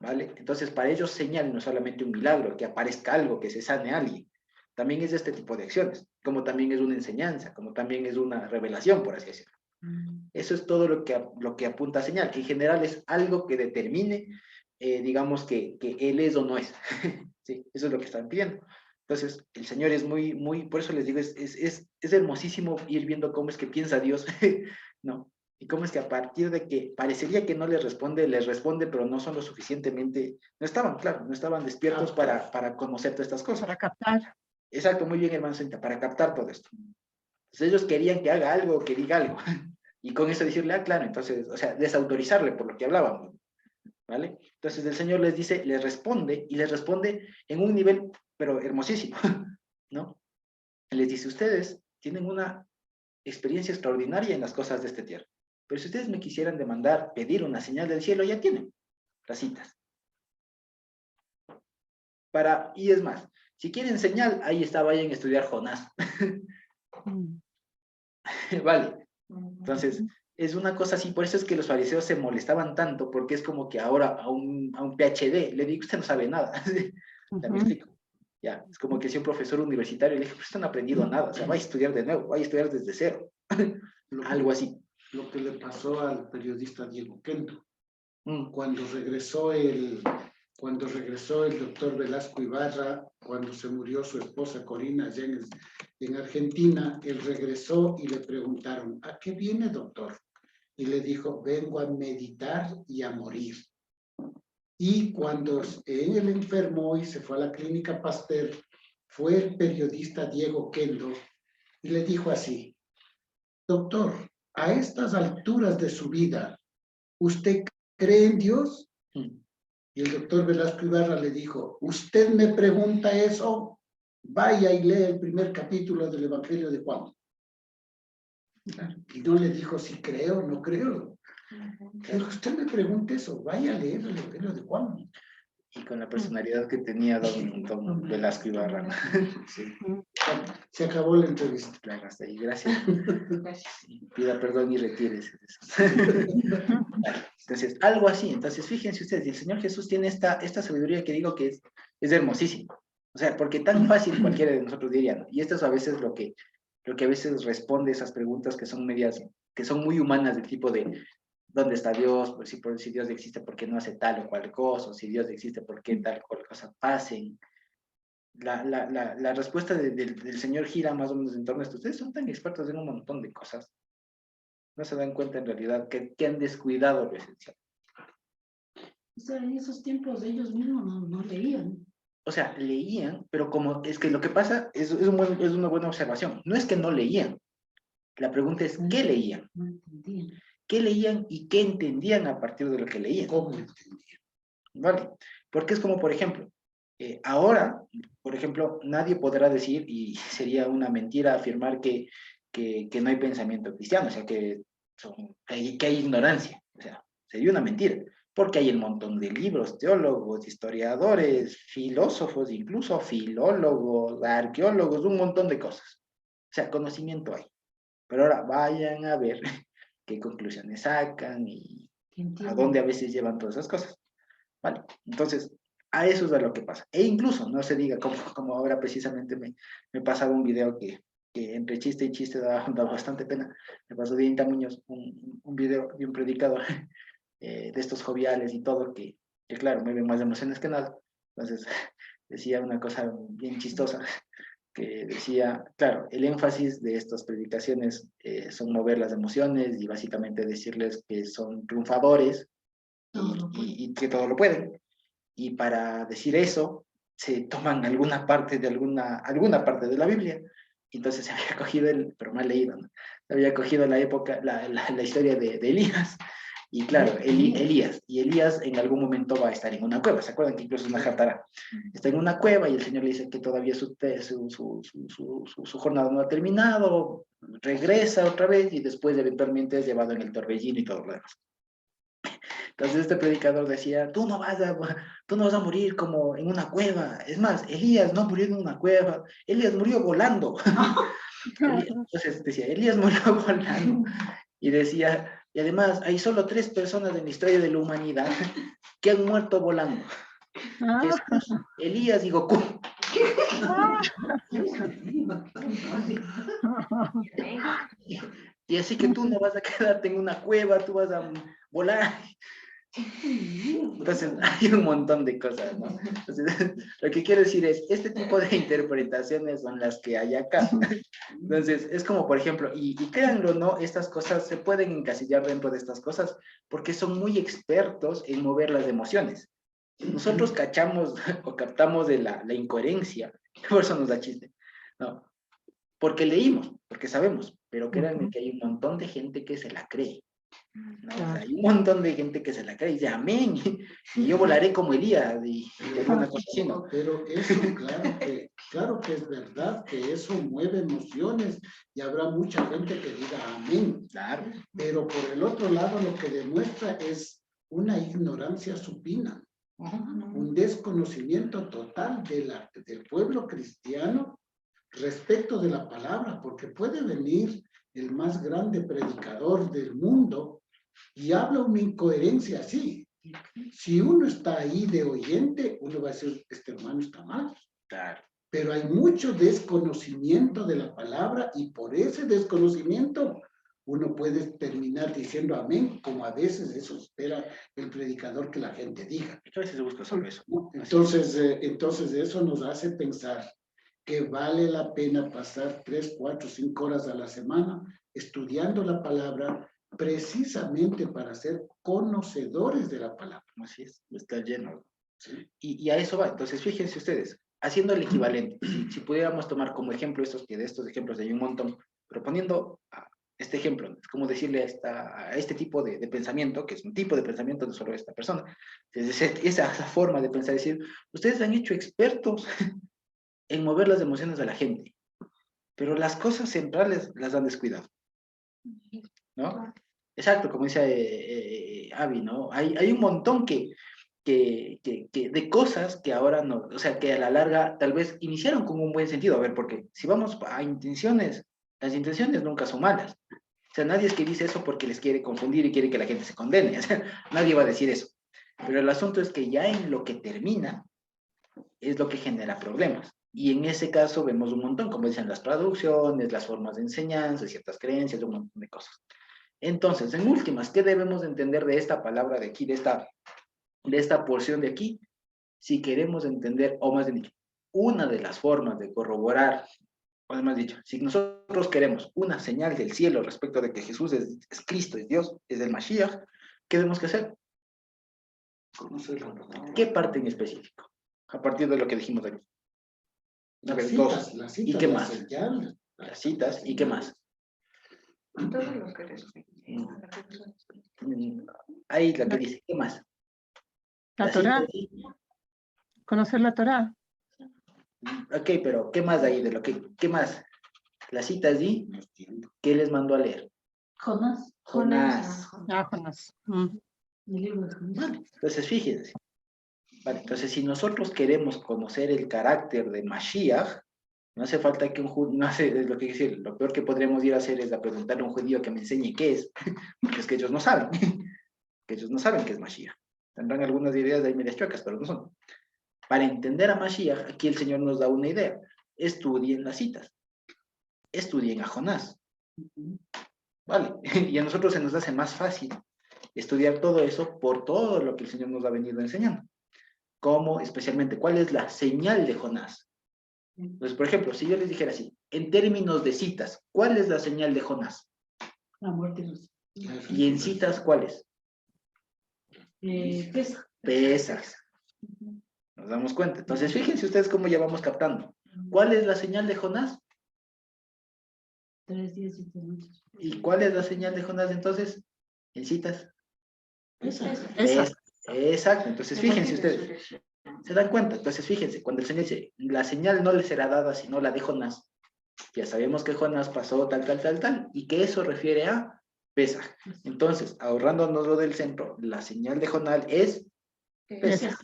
¿Vale? Entonces, para ellos señal no es solamente un milagro, que aparezca algo, que se sane a alguien. También es de este tipo de acciones, como también es una enseñanza, como también es una revelación, por así decirlo. Eso es todo lo que apunta a señal. En general es algo que determine, digamos, que él es o no es. Sí, eso es lo que están pidiendo. Entonces, el Señor es muy, por eso les digo, es hermosísimo ir viendo cómo es que piensa Dios, ¿no? Y cómo es que a partir de que parecería que no les responde, pero no son lo suficientemente, no estaban despiertos para conocer todas estas cosas. Para captar. Exacto, muy bien, hermano Santa, para captar todo esto. Entonces ellos querían que haga algo, que diga algo, y con eso decirle, claro, entonces, o sea, desautorizarle por lo que hablábamos, ¿vale? Entonces el Señor les dice, les responde en un nivel, pero hermosísimo, ¿no? Les dice, ustedes tienen una experiencia extraordinaria en las cosas de esta tierra, pero si ustedes me quisieran pedir una señal del cielo, ya tienen las citas. Y es más, si quieren señal, ahí está, vayan a estudiar Jonás. Vale, entonces, es una cosa así, por eso es que los fariseos se molestaban tanto, porque es como que ahora a un PhD le digo, usted no sabe nada. ¿Me explico? Ya, es como que si un profesor universitario le dije, pues usted no ha aprendido nada, o sea, va a estudiar de nuevo, va a estudiar desde cero. Algo así. Lo que le pasó al periodista Diego Kendo. Mm. Cuando regresó el doctor Velasco Ibarra, cuando se murió su esposa Corina allá en Argentina, él regresó y le preguntaron, ¿a qué viene, doctor? Y le dijo, vengo a meditar y a morir. Y cuando él enfermó y se fue a la clínica Pasteur, fue el periodista Diego Kendo y le dijo así, doctor, a estas alturas de su vida, ¿usted cree en Dios? Y el doctor Velasco Ibarra le dijo, ¿usted me pregunta eso? Vaya y lee el primer capítulo del Evangelio de Juan. Y no le dijo si creo o no creo. Pero usted me pregunta eso, vaya a leer el Evangelio de Juan. Y con la personalidad que tenía don Velasco Ibarra. Sí. Se acabó la entrevista. Claro, hasta ahí, gracias. Pida perdón y retírese de eso. Entonces, algo así. Entonces, fíjense ustedes, el Señor Jesús tiene esta sabiduría que digo que es hermosísima. O sea, porque tan fácil cualquiera de nosotros diría, ¿no? Y esto es a veces lo que a veces responde esas preguntas que son medias, que son muy humanas, del tipo de ¿dónde está Dios? Pues si Dios existe, ¿por qué no hace tal o cual cosa? O si Dios existe, ¿por qué tal o cual cosa pasen? La respuesta del Señor gira más o menos en torno a esto. Ustedes son tan expertos en un montón de cosas. No se dan cuenta en realidad que han descuidado lo esencial. O sea, en esos tiempos ellos mismos no leían. O sea, leían, pero como es que lo que pasa es una buena observación. No es que no leían. La pregunta es, ¿qué leían? No entendían. ¿Qué leían y qué entendían a partir de lo que leían? ¿Cómo entendían? ¿Vale? Porque es como, por ejemplo, ahora, por ejemplo, nadie podrá decir, y sería una mentira afirmar que no hay pensamiento cristiano, o sea, que hay ignorancia. O sea, sería una mentira. Porque hay un montón de libros, teólogos, historiadores, filósofos, incluso filólogos, arqueólogos, un montón de cosas. O sea, conocimiento hay. Pero ahora vayan a ver qué conclusiones sacan y a dónde a veces llevan todas esas cosas. Vale, entonces, a eso es a lo que pasa. E incluso, no se diga, como ahora precisamente me pasaba un video que entre chiste y chiste da bastante pena. Me pasó de Inta Muñoz un video de un predicador de estos joviales y todo, que claro, me ven más emociones que nada. Entonces, decía una cosa bien chistosa, que decía, claro, el énfasis de estas predicaciones son mover las emociones y básicamente decirles que son triunfadores y que todo lo pueden. Y para decir eso, se toman alguna parte de parte de la Biblia. Entonces se había cogido pero mal leído, ¿no? Se había cogido la época, la historia de Elías. Y claro, Elías en algún momento va a estar en una cueva. ¿Se acuerdan que incluso es una jartara? Está en una cueva y el Señor le dice que todavía su jornada no ha terminado, regresa otra vez y después eventualmente es llevado en el torbellino y todo lo demás. Entonces este predicador decía, tú no vas a morir como en una cueva. Es más, Elías no murió en una cueva, Elías murió volando. Entonces decía, Elías murió volando. Y decía, y además hay solo 3 personas en la historia de la humanidad que han muerto volando. Jesús, Elías y Goku. Y así que tú no vas a quedarte en una cueva, tú vas a volar. Entonces, hay un montón de cosas, ¿no? Entonces, lo que quiero decir es, este tipo de interpretaciones son las que hay acá. Entonces, es como, por ejemplo, y créanlo, ¿no? Estas cosas se pueden encasillar dentro de estas cosas porque son muy expertos en mover las emociones. Nosotros cachamos o captamos de la incoherencia, por eso nos da chiste, ¿no? Porque leímos, porque sabemos, pero créanme que hay un montón de gente que se la cree. ¿No? O sea, hay un montón de gente que se la cree y dice amén, y yo volaré como Elías y alguna cosa así, ¿no? Pero eso, claro que es verdad, que eso mueve emociones y habrá mucha gente que diga amén. Claro. Pero por el otro lado lo que demuestra es una ignorancia supina, un desconocimiento total del pueblo cristiano respecto de la palabra, porque puede venir el más grande predicador del mundo y habla una incoherencia así. Si uno está ahí de oyente, uno va a decir, este hermano está mal. Claro. pero hay mucho desconocimiento de la palabra y por ese desconocimiento uno puede terminar diciendo amén, como a veces eso espera el predicador que la gente diga. A veces se busca solo eso. ¿No? Entonces eso nos hace pensar que vale la pena pasar 3, 4, 5 horas a la semana estudiando la palabra precisamente para ser conocedores de la palabra. Así es, está lleno. ¿Sí? Y a eso va. Entonces, fíjense ustedes, haciendo el equivalente, si pudiéramos tomar como ejemplo de estos ejemplos hay un montón, pero poniendo este ejemplo, es como decirle a este tipo de pensamiento, que es un tipo de pensamiento, no solo esta persona, esa forma de pensar, decir, ustedes han hecho expertos en mover las emociones de la gente, pero las cosas centrales las han descuidado, ¿no? Exacto, como dice Avi, ¿no? Hay un montón de cosas que ahora no, o sea, que a la larga tal vez iniciaron con un buen sentido, a ver, porque si vamos a intenciones, las intenciones nunca son malas. O sea, nadie es que dice eso porque les quiere confundir y quiere que la gente se condene, o sea, nadie va a decir eso. Pero el asunto es que ya en lo que termina es lo que genera problemas. Y en ese caso vemos un montón, como dicen las traducciones, las formas de enseñanza, ciertas creencias, un montón de cosas. Entonces, en últimas, ¿qué debemos entender de esta palabra de aquí, de esta porción de aquí? Si queremos entender, o más bien dicho, una de las formas de corroborar, o más dicho, si nosotros queremos una señal del cielo respecto de que Jesús es Cristo, es Dios, es el Mashiach, ¿qué tenemos que hacer? Conocerlo. ¿Qué parte en específico? A partir de lo que dijimos aquí. A ver, Las citas, ¿y qué más? señales. Las citas, ¿y qué más? Todo lo que eres. Ahí la que dice, ¿qué más? La Las Torá, citas, conocer la Torá. ok, pero ¿qué más ahí de lo que, qué más? Las citas y ¿qué les mandó a leer? Jonás. Jonás. Jonás. Mm. El libro de Jonás. Entonces, fíjense. Vale, entonces, si nosotros queremos conocer el carácter de Mashiach, no hace falta que un judío, no hace, es lo que decir, lo peor que podríamos ir a hacer es a preguntarle a un judío que me enseñe qué es, porque es que ellos no saben, que ellos no saben qué es Mashiach. Tendrán algunas ideas de ahí medias chuecas, pero no son. Para entender a Mashiach, aquí el Señor nos da una idea. Estudien las citas. Estudien a Jonás. Vale, y a nosotros se nos hace más fácil estudiar todo eso por todo lo que el Señor nos ha venido enseñando. Como especialmente, ¿cuál es la señal de Jonás? Entonces, por ejemplo, si yo les dijera así, en términos de citas, ¿cuál es la señal de Jonás? La muerte de los... Y en citas, ¿cuál es? Pesa. Pesas. Nos damos cuenta. Entonces, fíjense ustedes cómo ya vamos captando. ¿Cuál es la señal de Jonás? 3 días y 3 noches. ¿Y cuál es la señal de Jonás entonces? En citas. Pesa. Esa. Exacto. Entonces, fíjense ustedes. ¿Se dan cuenta? Entonces, fíjense, cuando el Señor dice, la señal no le será dada sino la de Jonás, ya sabemos que Jonás pasó tal, y que eso refiere a Pesaj. Entonces, ahorrándonos lo del centro, la señal de Jonás es Pesaj.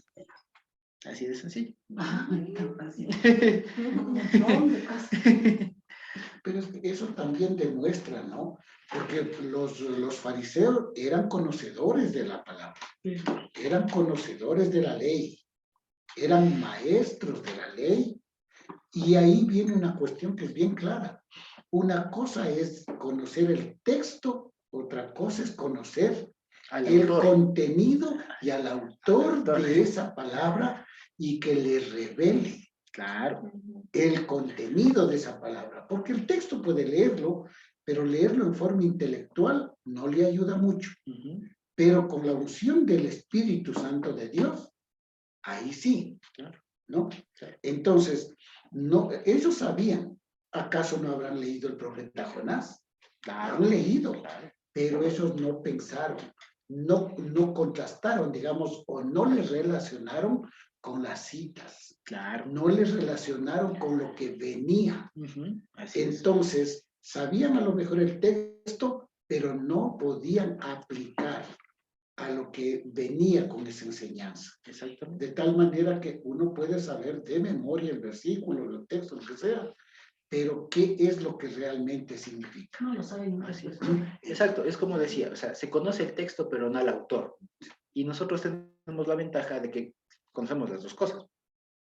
Así de sencillo. Ay, tan fácil. Un montón de cosas. Pero es que eso también demuestra, ¿no? Porque los fariseos eran conocedores de la palabra, eran conocedores de la ley, eran maestros de la ley. Y ahí viene una cuestión que es bien clara. Una cosa es conocer el texto, otra cosa es conocer el contenido y al autor de esa palabra y que le revele, claro, el contenido de esa palabra. Porque el texto puede leerlo, pero leerlo en forma intelectual no le ayuda mucho. Pero con la unción del Espíritu Santo de Dios, ahí sí, ¿no? Entonces, no, ellos sabían, ¿acaso no habrán leído el profeta Jonás? Claro, han leído, pero ellos no pensaron, no contrastaron, digamos, o no les relacionaron con las citas. Claro. No les relacionaron con lo que venía. Entonces, sabían a lo mejor el texto, pero no podían aplicar a lo que venía con esa enseñanza. Exactamente. De tal manera que uno puede saber de memoria el versículo, el texto, lo que sea, pero ¿qué es lo que realmente significa? No lo saben. Exacto, es como decía, o sea, se conoce el texto, pero no al autor. Y nosotros tenemos la ventaja de que conocemos las dos cosas.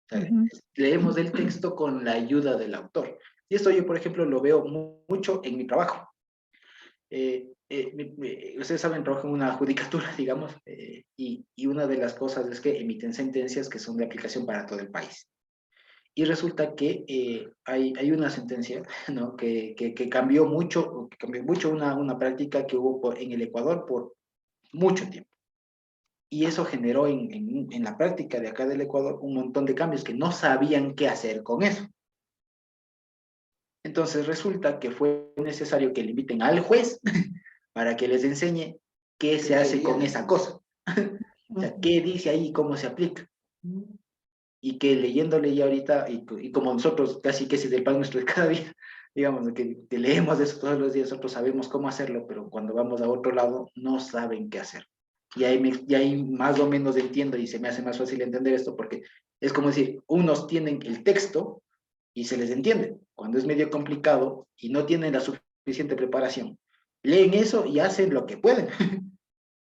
O sea, Ujú. leemos el texto con la ayuda del autor. Y esto yo, por ejemplo, lo veo mucho en mi trabajo. Ustedes saben, trabajo en una judicatura, digamos, y una de las cosas es que emiten sentencias que son de aplicación para todo el país. Y resulta que hay una sentencia, ¿no? que cambió mucho una práctica que hubo en el Ecuador por mucho tiempo. Y eso generó en la práctica de acá del Ecuador un montón de cambios que no sabían qué hacer con eso. Entonces resulta que fue necesario que le inviten al juez para que les enseñe qué se hace con esa cosa. O sea, qué dice ahí y cómo se aplica. Y que leyéndole ya ahorita, y como nosotros casi que es el pan nuestro de cada día, digamos, que leemos eso todos los días, nosotros sabemos cómo hacerlo, pero cuando vamos a otro lado no saben qué hacer. Y ahí más o menos entiendo y se me hace más fácil entender esto porque es como decir, unos tienen el texto y se les entiende. Cuando es medio complicado y no tienen la suficiente preparación, leen eso y hacen lo que pueden.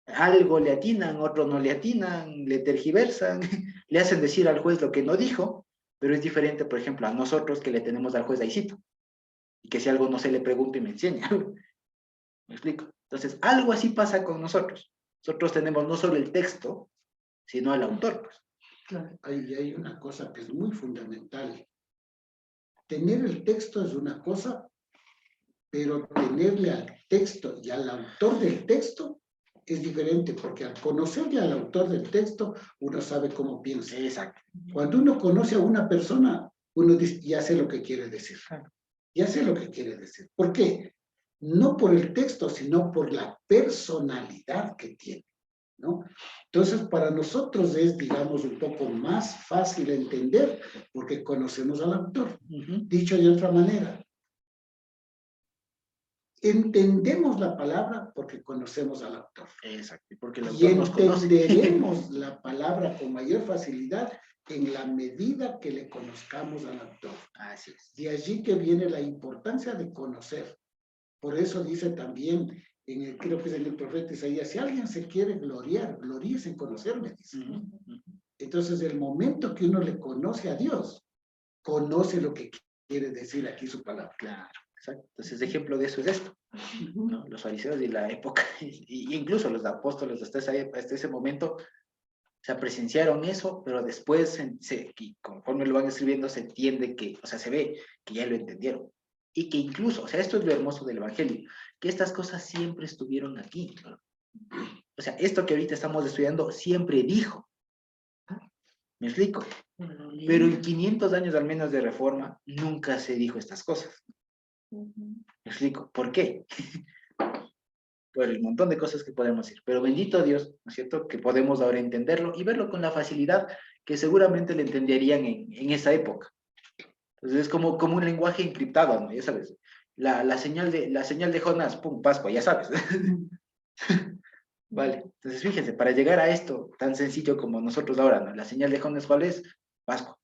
Algo le atinan, otro no le atinan, le tergiversan, le hacen decir al juez lo que no dijo, pero es diferente, por ejemplo, a nosotros que le tenemos al juez ahícito, y que si algo no se le pregunta y me enseña. ¿Me explico? Entonces, algo así pasa con nosotros. Nosotros tenemos no solo el texto, sino al autor. Pues. Claro. Hay una cosa que es muy fundamental. Tener el texto es una cosa, pero tenerle al texto y al autor del texto es diferente, porque al conocerle al autor del texto, uno sabe cómo piensa. Exacto. Cuando uno conoce a una persona, uno dice, ya sé lo que quiere decir. Ya sé lo que quiere decir. ¿Por qué? No por el texto, sino por la personalidad que tiene, ¿no? Entonces, para nosotros es, digamos, un poco más fácil entender porque conocemos al autor. Dicho de otra manera, entendemos la palabra porque conocemos al autor. Exacto, porque el Y autor nos conoce. entenderemos la palabra con mayor facilidad en la medida que le conozcamos al autor. Así es. De allí que viene la importancia de conocer. Por eso dice también, creo que es en el profeta Isaías, si alguien se quiere gloriar, gloríese en conocerme, dice. Entonces, el momento que uno le conoce a Dios, conoce lo que quiere decir aquí su palabra. Claro, exacto. Entonces, ejemplo de eso es esto, ¿no? Los fariseos de la época, y incluso los apóstoles hasta ese momento, o sea, presenciaron eso, pero después, conforme lo van escribiendo, se entiende que, o sea, se ve que ya lo entendieron. Y que incluso, o sea, esto es lo hermoso del Evangelio, que estas cosas siempre estuvieron aquí. ¿No? O sea, esto que ahorita estamos estudiando siempre dijo. ¿Me explico? Pero en 500 años al menos de reforma, nunca se dijo estas cosas. ¿Me explico? ¿Por qué? Por el montón de cosas que podemos decir. Pero bendito Dios, ¿no es cierto? Que podemos ahora entenderlo y verlo con la facilidad que seguramente le entenderían en esa época. Entonces es como un lenguaje encriptado, ¿no? Ya sabes. La señal de Jonás, pum, Pascua, ya sabes. Vale, entonces fíjense, para llegar a esto tan sencillo como nosotros ahora, ¿no? La señal de Jonás, ¿cuál es? Pascua.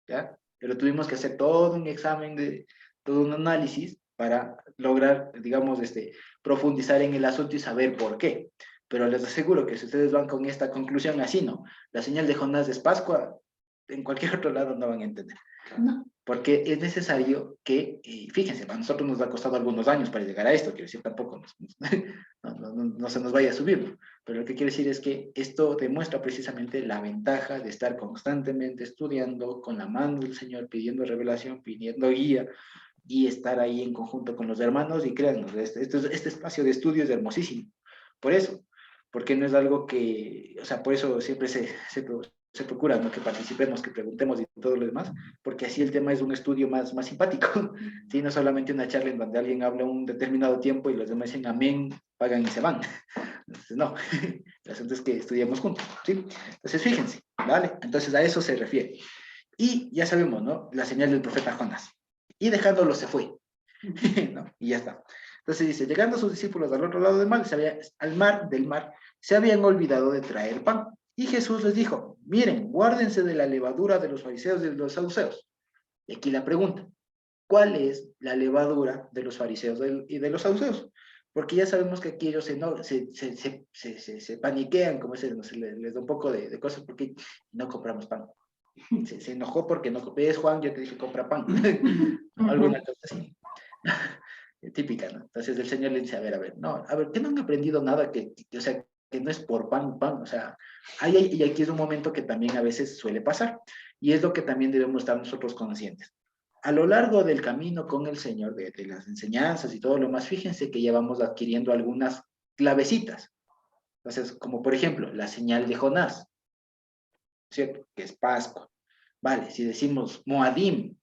¿Ya? Pero tuvimos que hacer todo un examen, todo un análisis para lograr, digamos, profundizar en el asunto y saber por qué. Pero les aseguro que si ustedes van con esta conclusión así, ¿no? La señal de Jonás es Pascua, en cualquier otro lado no van a entender. No. Porque es necesario que, fíjense, a nosotros nos ha costado algunos años para llegar a esto, quiero decir, tampoco no se nos vaya a subir, ¿no? Pero lo que quiero decir es que esto demuestra precisamente la ventaja de estar constantemente estudiando con la mano del Señor, pidiendo revelación, pidiendo guía, y estar ahí en conjunto con los hermanos, y créanos, este espacio de estudio es hermosísimo. Por eso, porque no es algo que, o sea, por eso siempre se procura, ¿no? Que participemos, que preguntemos y todo lo demás, porque así el tema es un estudio más simpático, ¿sí? No solamente una charla en donde alguien habla un determinado tiempo y los demás dicen amén, pagan y se van. Entonces, no, el asunto es que estudiamos juntos, ¿sí? Entonces, fíjense, ¿vale? Entonces, a eso se refiere. Y ya sabemos, ¿no? La señal del profeta Jonás. Y dejándolo se fue, ¿no? Y ya está. Entonces dice, llegando sus discípulos al otro lado del mar, se habían olvidado de traer pan. Y Jesús les dijo, miren, guárdense de la levadura de los fariseos y de los saduceos. Y aquí la pregunta, ¿cuál es la levadura de los fariseos y de los saduceos? Porque ya sabemos que aquí ellos se paniquean, como les da un poco de cosas, porque no compramos pan. Se enojó porque no ves, Juan, yo te dije compra pan. Alguna cosa así. Típica, ¿no? Entonces el Señor le dice, a ver, no, a ver, ¿qué no han aprendido nada o sea, que no es por pan, o sea, y aquí es un momento que también a veces suele pasar, y es lo que también debemos estar nosotros conscientes. A lo largo del camino con el Señor, de las enseñanzas y todo lo más, fíjense que ya vamos adquiriendo algunas clavecitas. Entonces, como por ejemplo, la señal de Jonás, ¿cierto? Que es Pascua. Vale, si decimos Moadim,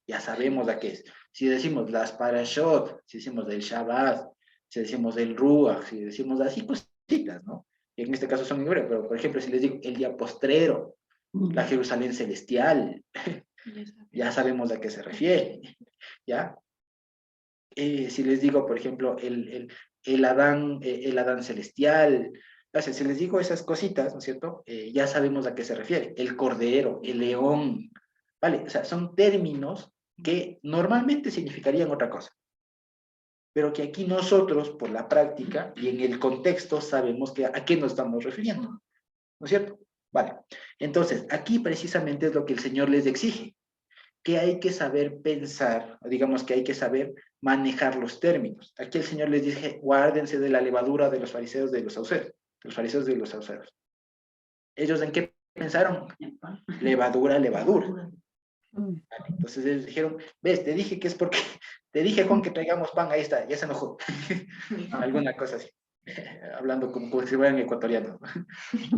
ya sabemos a qué es. Si decimos las Parashot, si decimos del Shabbat, si decimos del Ruach, si decimos así cositas, ¿no? Y en este caso son en hebreo, pero por ejemplo, si les digo el día postrero, la Jerusalén celestial, ya sabemos a qué se refiere, ¿ya? Si les digo, por ejemplo, el Adán celestial, si les digo esas cositas, ¿no es cierto? Ya sabemos a qué se refiere. El cordero, el león, ¿vale? O sea, son términos que normalmente significarían otra cosa, pero que aquí nosotros, por la práctica y en el contexto, sabemos a qué nos estamos refiriendo, ¿no es cierto? Vale. Entonces, aquí precisamente es lo que el Señor les exige, que hay que saber pensar, digamos que hay que saber manejar los términos. Aquí el Señor les dice, guárdense de la levadura de los fariseos de los saduceos. ¿Ellos en qué pensaron? Levadura. Vale, entonces ellos dijeron, ves, te dije que es porque, te dije Juan que traigamos pan, ahí está, ya se enojó. Alguna cosa así. Hablando como si fueran ecuatorianos.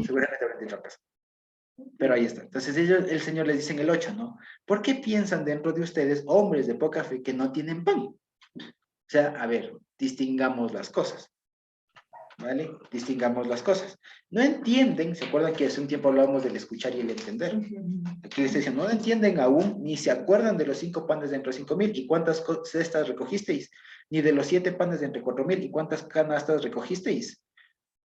Seguramente habrán dicho otra cosa. Pero ahí está. Entonces el Señor les dice en el 8, ¿no? ¿Por qué piensan dentro de ustedes, hombres de poca fe, que no tienen pan? O sea, a ver, distingamos las cosas. ¿Vale? Distingamos las cosas. No entienden, ¿se acuerdan que hace un tiempo hablábamos del escuchar y el entender? Aquí les dicen, no entienden aún, ni se acuerdan de los 5 panes de entre 5,000 y cuántas cestas recogisteis, ni de los 7 panes de entre 4,000 y cuántas canastas recogisteis.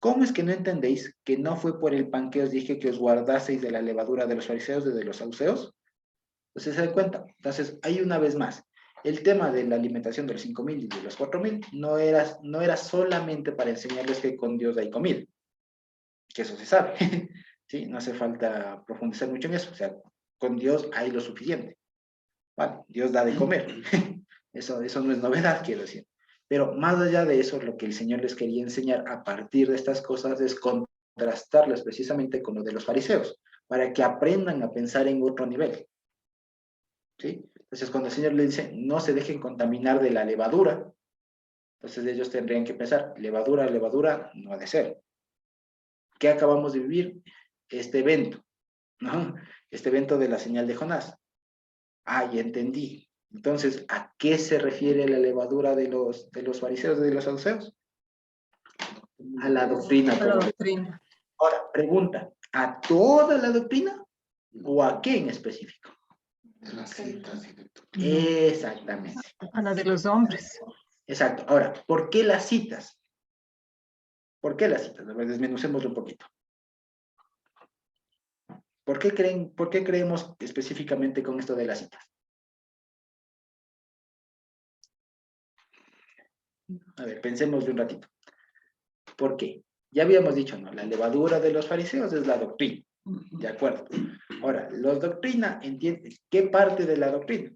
¿Cómo es que no entendéis que no fue por el pan que os dije que os guardaseis de la levadura de los fariseos y de los saduceos? Entonces se dan cuenta. Entonces, hay una vez más, el tema de la alimentación de los 5,000 y de los 4,000 no era solamente para enseñarles que con Dios hay comida, que eso se sabe, ¿sí? No hace falta profundizar mucho en eso, o sea, con Dios hay lo suficiente, ¿vale? Dios da de comer, eso no es novedad, quiero decir. Pero más allá de eso, lo que el Señor les quería enseñar a partir de estas cosas es contrastarlas precisamente con lo de los fariseos, para que aprendan a pensar en otro nivel, ¿sí? Entonces, cuando el Señor les dice, no se dejen contaminar de la levadura, entonces ellos tendrían que pensar, levadura no ha de ser. ¿Qué acabamos de vivir? Este evento, ¿no? Este evento de la señal de Jonás. Ah, ya entendí. Entonces, ¿a qué se refiere la levadura de los fariseos y de los saduceos? A la doctrina. A la doctrina. Ahora, pregunta, ¿a toda la doctrina o a qué en específico? De las citas y de todo. Exactamente. A la de los hombres. Exacto. Ahora, ¿por qué las citas? ¿Por qué las citas? A ver, desmenucémoslo un poquito. ¿Por qué creemos específicamente con esto de las citas? A ver, pensemos un ratito. ¿Por qué? Ya habíamos dicho, ¿no? La levadura de los fariseos es la doctrina. ¿De acuerdo? Ahora, los doctrina, ¿entienden? ¿Qué parte de la doctrina?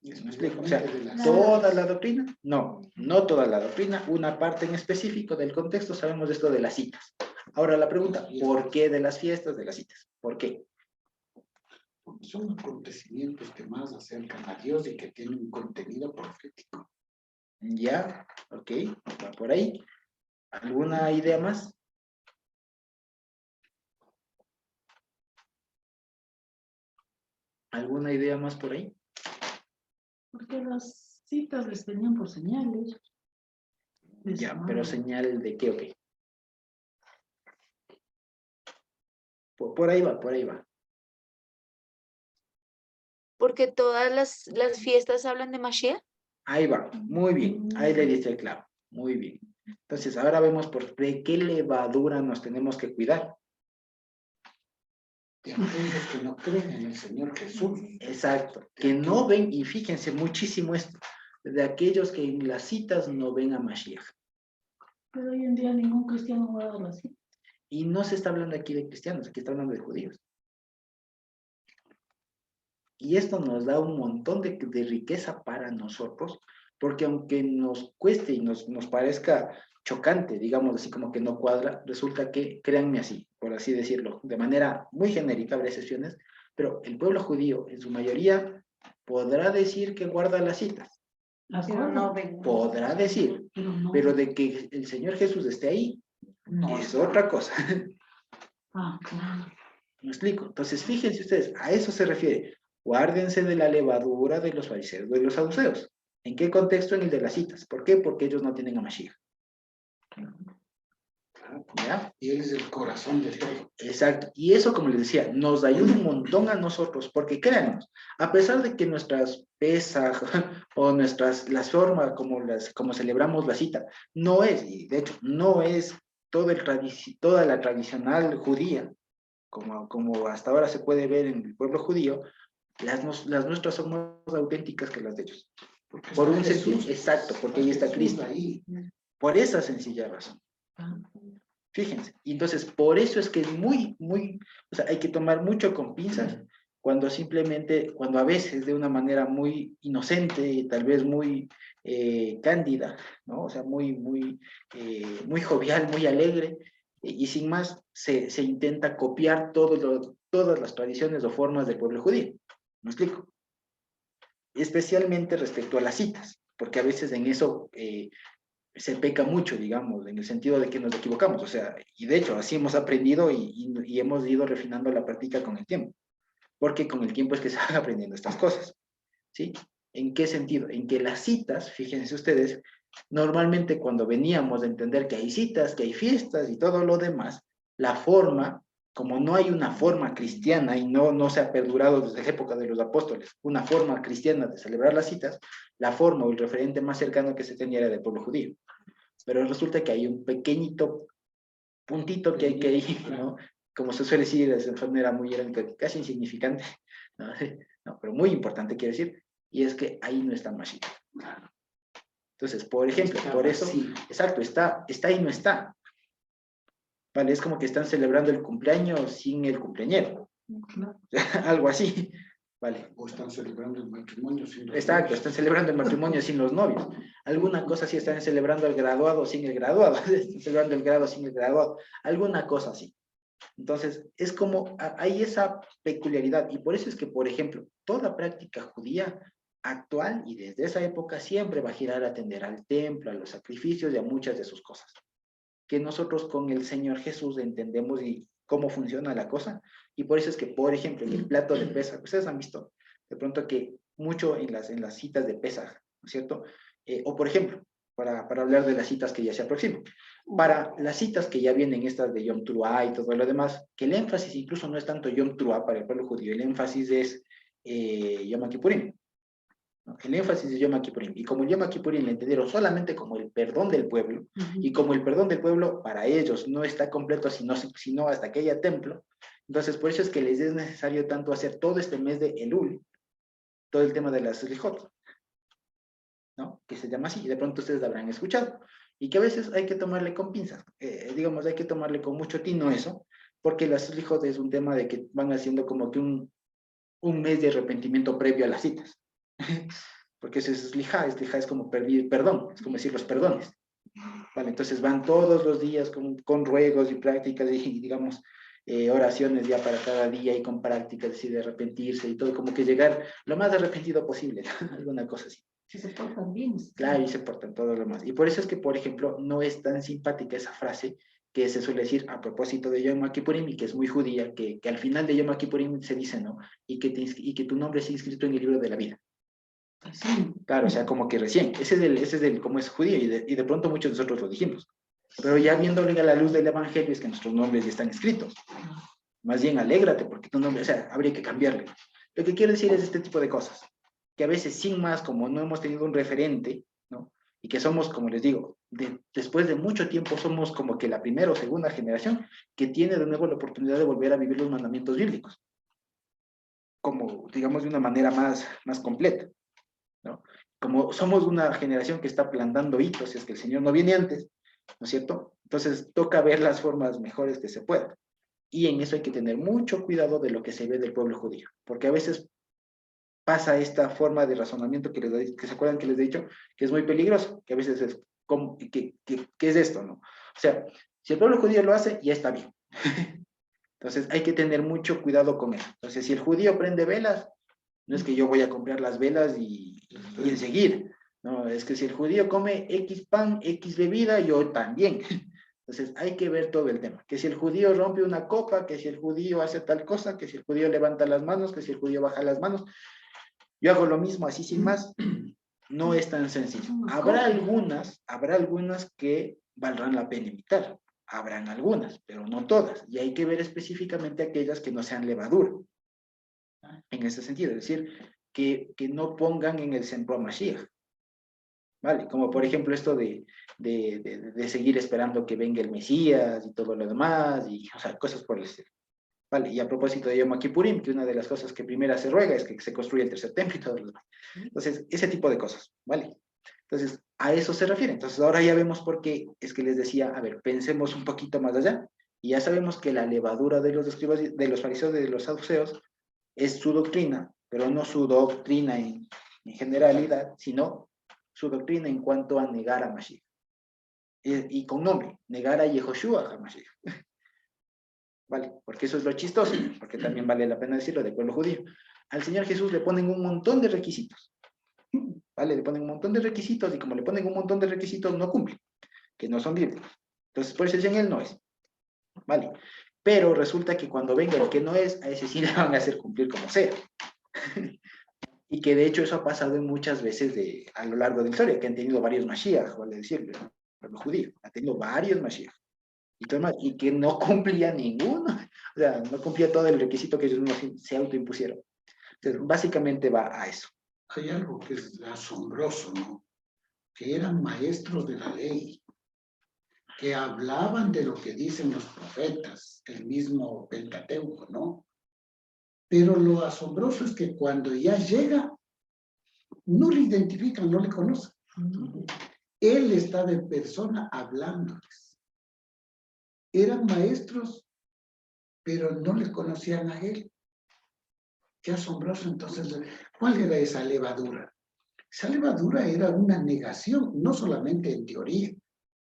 ¿Me explico? O sea, ¿toda la doctrina? No, no toda la doctrina. Una parte en específico del contexto, sabemos esto de las citas. Ahora la pregunta, ¿por qué de las fiestas, de las citas? ¿Por qué? Porque son acontecimientos que más acercan a Dios y que tienen un contenido profético. Ya, ok, va por ahí. ¿Alguna idea más? ¿Alguna idea más por ahí? Porque las citas les tenían por señales. Ya, pero señal de qué, ok. Por ahí va, por ahí va. Porque todas las fiestas hablan de Mashiach. Ahí va, muy bien, ahí le diste el clavo, muy bien. Entonces, ahora vemos por qué levadura nos tenemos que cuidar. De aquellos que no creen en el Señor Jesús. Exacto, que no ven, y fíjense muchísimo esto, de aquellos que en las citas no ven a Mashiach. Pero hoy en día ningún cristiano va a dar la cita. Y no se está hablando aquí de cristianos, aquí está hablando de judíos. Y esto nos da un montón de riqueza para nosotros, porque aunque nos cueste y nos parezca chocante, digamos así como que no cuadra, resulta que, créanme así, por así decirlo, de manera muy genérica, habrá excepciones, pero el pueblo judío en su mayoría podrá decir que guarda las citas, Las Pero no guardo, ven. podrá decir, pero no. pero de que el Señor Jesús esté ahí, No. es otra cosa. Ah, claro. ¿Me explico? Entonces, fíjense ustedes, a eso se refiere. Guárdense de la levadura de los fariseos, de los saduceos. ¿En qué contexto? En el de las citas. ¿Por qué? Porque ellos no tienen a Mashiach. ¿Ya? Y él es el corazón de todo. Exacto. Y eso, como les decía, nos ayuda un montón a nosotros, porque créanos, a pesar de que nuestras pesas o las formas como celebramos la cita, no es, y de hecho, no es toda la tradicional judía, como hasta ahora se puede ver en el pueblo judío, las nuestras son más auténticas que las de ellos. Porque Por está un sentido, Jesús, exacto, porque ahí está Jesús Cristo. ahí. Por esa sencilla razón. Fíjense, y entonces por eso es que es o sea, hay que tomar mucho con pinzas cuando cuando a veces de una manera muy inocente y tal vez muy cándida, ¿no? O sea, muy jovial, muy alegre, y sin más se intenta copiar todas las tradiciones o formas del pueblo judío. ¿Me explico? Especialmente respecto a las citas, porque a veces en eso se peca mucho, digamos, en el sentido de que nos equivocamos, o sea, y de hecho así hemos aprendido y hemos ido refinando la práctica con el tiempo, porque con el tiempo es que se van aprendiendo estas cosas, ¿sí? ¿En qué sentido? En que las citas, fíjense ustedes, normalmente cuando veníamos a entender que hay citas, que hay fiestas y todo lo demás, la forma, como no hay una forma cristiana y no se ha perdurado desde la época de los apóstoles, una forma cristiana de celebrar las citas, la forma o el referente más cercano que se tenía era del pueblo judío. Pero resulta que hay un pequeñito puntito que hay que ir, ¿no? Como se suele decir, de manera muy irónica, casi insignificante, ¿no? No, pero muy importante, quiero decir, y es que ahí no está Mashiach. Entonces, por ejemplo, por eso, exacto, está y no está. Vale, es como que están celebrando el cumpleaños sin el cumpleañero. Algo así. Vale. O están celebrando el matrimonio sin los Exacto, novios. están celebrando el matrimonio sin los novios. Alguna cosa así, están celebrando el graduado sin el graduado. Están celebrando el grado sin el graduado. Alguna cosa así. Entonces, es como, hay esa peculiaridad. Y por eso es que, por ejemplo, toda práctica judía actual y desde esa época siempre va a girar a atender al templo, a los sacrificios y a muchas de sus cosas. Que nosotros con el Señor Jesús entendemos y cómo funciona la cosa. Y por eso es que, por ejemplo, en el plato de Pesaj, ustedes han visto de pronto que mucho en las citas de Pesaj, ¿no es cierto? O por ejemplo, para hablar de las citas que ya se aproximan, para las citas que ya vienen estas de Yom Teruah y todo lo demás, que el énfasis incluso no es tanto Yom Teruah para el pueblo judío, el énfasis es Yom Kippurim. ¿No? El énfasis es Yom Kippurim. Y como el Yom Kippurim le entendieron solamente como el perdón del pueblo, y como el perdón del pueblo para ellos no está completo sino hasta que haya templo, entonces por eso es que les es necesario tanto hacer todo este mes de Elul, todo el tema de las Selijot, ¿no? Que se llama así, y de pronto ustedes habrán escuchado, y que a veces hay que tomarle con pinzas, digamos, hay que tomarle con mucho tino eso, porque las Selijot es un tema de que van haciendo como que un mes de arrepentimiento previo a las citas. Porque eso es lija es como pedir perdón, es como decir los perdones. Vale, entonces van todos los días con ruegos y prácticas y digamos, oraciones ya para cada día y con prácticas así de arrepentirse y todo, como que llegar lo más arrepentido posible, alguna cosa así. Si se portan bien. Claro, y se portan todo lo más. Y por eso es que, por ejemplo, no es tan simpática esa frase que se suele decir a propósito de Yom Kippurim y que es muy judía, que al final de Yom Kippurim se dice, ¿no? Y que tu nombre sea inscrito en el libro de la vida. Sí. Claro, o sea, como que recién. Ese es el cómo es judío, y de pronto muchos de nosotros lo dijimos. Pero ya viéndole a la luz del evangelio es que nuestros nombres ya están escritos. Más bien, alégrate, porque tu nombre, o sea, habría que cambiarle. Lo que quiero decir es este tipo de cosas, que a veces sin más, como no hemos tenido un referente, ¿no? Y que somos, como les digo, después de mucho tiempo somos como que la primera o segunda generación que tiene de nuevo la oportunidad de volver a vivir los mandamientos bíblicos. Como, digamos, de una manera más completa, ¿no? Como somos una generación que está plantando hitos, si es que el Señor no viene antes, ¿no es cierto? Entonces toca ver las formas mejores que se puedan. Y en eso hay que tener mucho cuidado de lo que se ve del pueblo judío, porque a veces pasa esta forma de razonamiento que se acuerdan que les he dicho, que es muy peligroso, que a veces es, ¿qué es esto, no? O sea, si el pueblo judío lo hace, ya está bien. Entonces hay que tener mucho cuidado con eso. Entonces, si el judío prende velas, no es que yo voy a comprar las velas y en seguir. No, es que si el judío come X pan, X bebida, yo también. Entonces hay que ver todo el tema. Que si el judío rompe una copa, que si el judío hace tal cosa, que si el judío levanta las manos, que si el judío baja las manos. Yo hago lo mismo así sin más. No es tan sencillo. Habrá algunas que valdrán la pena imitar. Habrán algunas, pero no todas. Y hay que ver específicamente aquellas que no sean levadura. En ese sentido, es decir, que no pongan en el centro a Mashiach. ¿Vale? Como por ejemplo esto de seguir esperando que venga el Mesías y todo lo demás, y o sea, cosas por el estilo. ¿Vale? Y a propósito de Yom Kippurim, que una de las cosas que primero se ruega es que se construya el tercer templo y todo lo demás. Entonces, ese tipo de cosas, ¿vale? Entonces, a eso se refiere. Entonces, ahora ya vemos por qué es que les decía, a ver, pensemos un poquito más allá, y ya sabemos que la levadura de los escribas, de los fariseos, de los saduceos, es su doctrina, pero no su doctrina en generalidad, sino su doctrina en cuanto a negar a Mashiach. Y con nombre, negar a Yehoshua HaMashiach. ¿Vale? Porque eso es lo chistoso, porque también vale la pena decirlo del pueblo judío. Al Señor Jesús le ponen un montón de requisitos. ¿Vale? Le ponen un montón de requisitos y como le ponen un montón de requisitos no cumple, que no son bíblicos. Entonces, por eso dicen él no es. ¿Vale? Pero resulta que cuando venga el que no es, a ese sí le van a hacer cumplir como sea. Y que de hecho eso ha pasado muchas veces a lo largo de la historia, que han tenido varios Mashiach, vale decirlo, los judíos, han tenido varios Mashiach. Y que no cumplía ninguno, o sea, no cumplía todo el requisito que ellos mismos se autoimpusieron. Entonces, básicamente va a eso. Hay algo que es asombroso, ¿no? Que eran maestros de la ley, que hablaban de lo que dicen los profetas, el mismo Pentateuco, ¿no? Pero lo asombroso es que cuando ya llega, no le identifican, no le conocen. Él estaba en persona hablándoles. Eran maestros, pero no le conocían a él. Qué asombroso. Entonces, ¿cuál era esa levadura? Esa levadura era una negación, no solamente en teoría,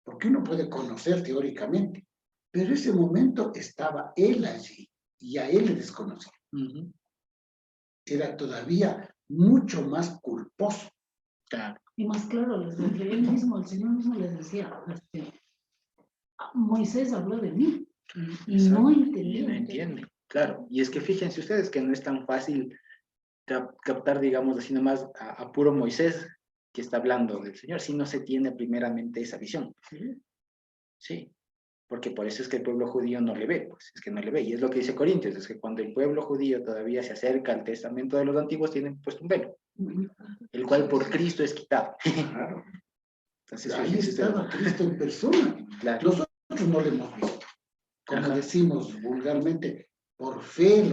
porque uno puede conocer teóricamente, pero ese momento estaba él allí y a él le desconocía. Era todavía mucho más culposo. Claro. Y más claro, el Señor mismo les decía, Moisés habló de mí y Exacto. no Y entendía. no entiende, claro. Y es que fíjense ustedes que no es tan fácil captar, digamos así nomás, a puro Moisés que está hablando del Señor, si no se tiene primeramente esa visión. Sí, porque por eso es que el pueblo judío no le ve, pues es que no le ve. Y es lo que dice Corintios, es que cuando el pueblo judío todavía se acerca al testamento de los antiguos, tienen puesto un velo, el cual por Cristo es quitado. Claro. Entonces, Ahí fíjense estaba ustedes. Cristo en persona. Claro. Nosotros no lo hemos visto. Como Ajá. decimos vulgarmente, por fe,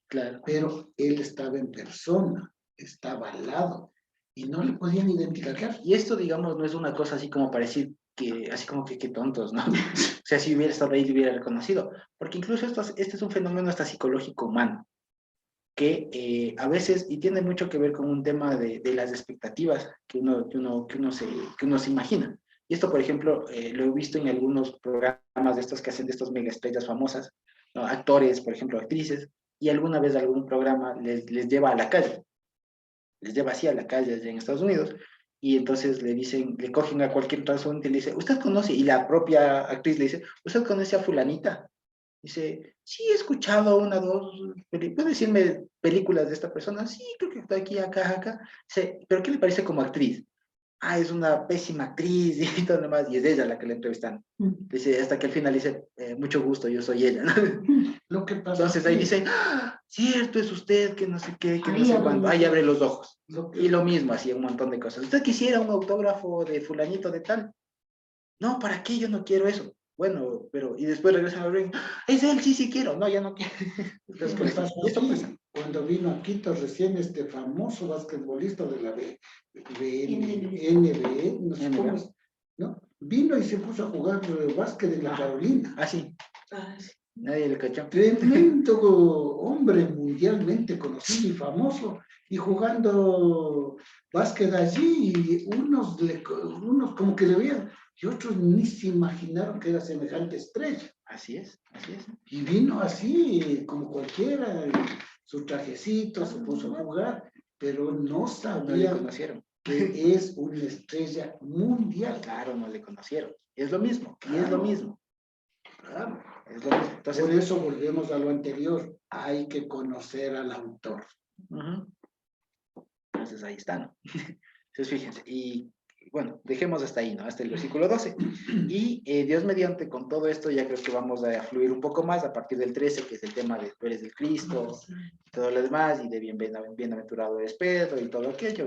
Claro. pero él estaba en persona, estaba al lado y no le podían identificar. Y esto, digamos, no es una cosa así como para decir que, así como que tontos, ¿no? O sea, si hubiera estado ahí, lo hubiera reconocido. Porque incluso este es un fenómeno hasta psicológico humano, que a veces, y tiene mucho que ver con un tema de las expectativas que uno se imagina. Y esto, por ejemplo, lo he visto en algunos programas de estos que hacen de estos mega estrellas famosas, ¿no? Actores, por ejemplo, actrices, y alguna vez algún programa les lleva a la calle, les lleva así a la calle allá en Estados Unidos, y entonces le dicen, le cogen a cualquier transeúnte y le dice, ¿usted conoce? Y la propia actriz le dice, ¿usted conoce a fulanita? Dice, sí, he escuchado una, dos, ¿puede decirme películas de esta persona? Sí, creo que está aquí, acá. Dice, ¿pero qué le parece como actriz? Ah, es una pésima actriz y todo lo demás, y es ella la que le entrevistan. Dice, hasta que al final dice, mucho gusto, yo soy ella, ¿no? Lo que pasa Entonces ahí dice, ¡ah, cierto, es usted, que no sé qué, que no Ahí sé abre cuándo. los Ahí abre los ojos. lo que- Y lo mismo, hacía un montón de cosas. ¿Usted quisiera un autógrafo de fulanito de tal? No, ¿para qué? Yo no quiero eso. Bueno, pero, y después regresan al ring, ¡ah, es él, sí, sí quiero! No, ya no quiero. Entonces, lo que pasa y esto pasa. así, cuando vino a Quito recién este famoso basquetbolista de la NBA, no sé cómo es, ¿no? Vino y se puso a jugar básquet en la Carolina. Ah, sí. Nadie le cachó. Tremendo hombre mundialmente conocido y famoso, y jugando básquet allí, y unos como que le veían, y otros ni se imaginaron que era semejante estrella. Así es, así es. Y vino así, como cualquiera, su trajecito, se puso a jugar, pero no No le sabían conocieron. que es una estrella mundial. Claro, no le conocieron. Es lo mismo, y es lo Claro. mismo. Claro. Es lo mismo. Entonces, Por eso volvemos a lo anterior, hay que conocer al autor. ujú. Entonces ahí está, ¿no? Entonces fíjense, y bueno, dejemos hasta ahí, ¿no? Hasta el versículo 12. Y Dios mediante, con todo esto, ya creo que vamos a fluir un poco más a partir del 13, que es el tema de tú eres del Cristo, y todo lo demás, y de bienaventurado eres Pedro, y todo aquello,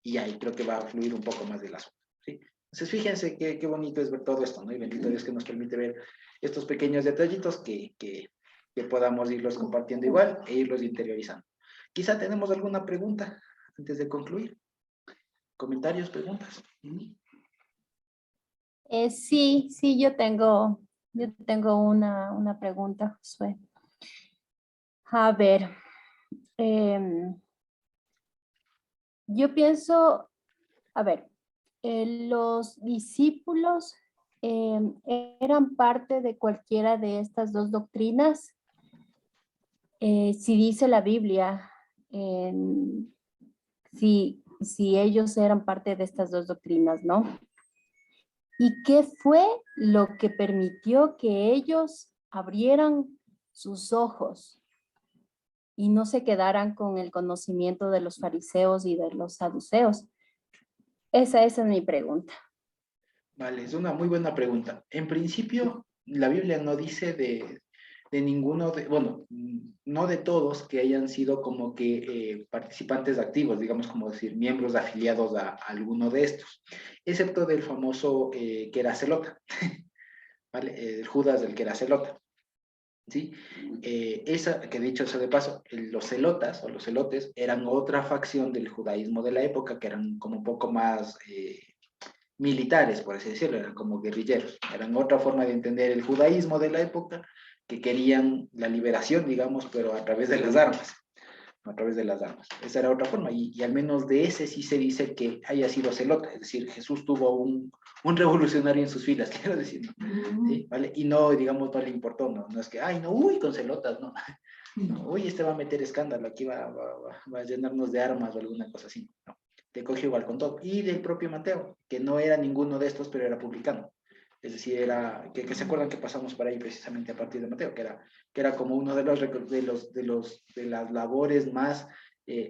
y ahí creo que va a fluir un poco más del asunto, ¿sí? Entonces fíjense qué bonito es ver todo esto, ¿no? Y bendito Dios que nos permite ver estos pequeños detallitos que podamos irlos compartiendo igual e irlos interiorizando. Quizá tenemos alguna pregunta antes de concluir. ¿Comentarios, preguntas? Sí, yo tengo una pregunta, Josué. A ver, yo pienso, a ver, los discípulos eran parte de cualquiera de estas dos doctrinas. Si dice la Biblia, si ellos eran parte de estas dos doctrinas, ¿no? ¿Y qué fue lo que permitió que ellos abrieran sus ojos y no se quedaran con el conocimiento de los fariseos y de los saduceos? Esa es mi pregunta. Vale, es una muy buena pregunta. En principio, la Biblia no dice de ninguno, bueno, no de todos que hayan sido como que participantes activos, digamos como decir, miembros afiliados a alguno de estos, excepto del famoso que era celota, ¿vale? El Judas del que era celota, ¿sí? Esa, que dicho eso de paso, los celotas o los celotes eran otra facción del judaísmo de la época que eran como un poco más militares, por así decirlo, eran como guerrilleros, eran otra forma de entender el judaísmo de la época, que querían la liberación, digamos, pero a través de las armas, a través de las armas. Esa era otra forma, y al menos de ese sí se dice que haya sido celota, es decir, Jesús tuvo un revolucionario en sus filas, quiero decir, ¿no? ¿Sí? ¿Vale? Y no, digamos, no le importó, no es que, ay, no, uy, con celotas, no, no, uy, este va a meter escándalo, aquí va a llenarnos de armas o alguna cosa así, no. Te cogió igual con todo. Y del propio Mateo, que no era ninguno de estos, pero era publicano. Es decir, era, que se acuerdan que pasamos por ahí precisamente a partir de Mateo, que era como uno de las labores más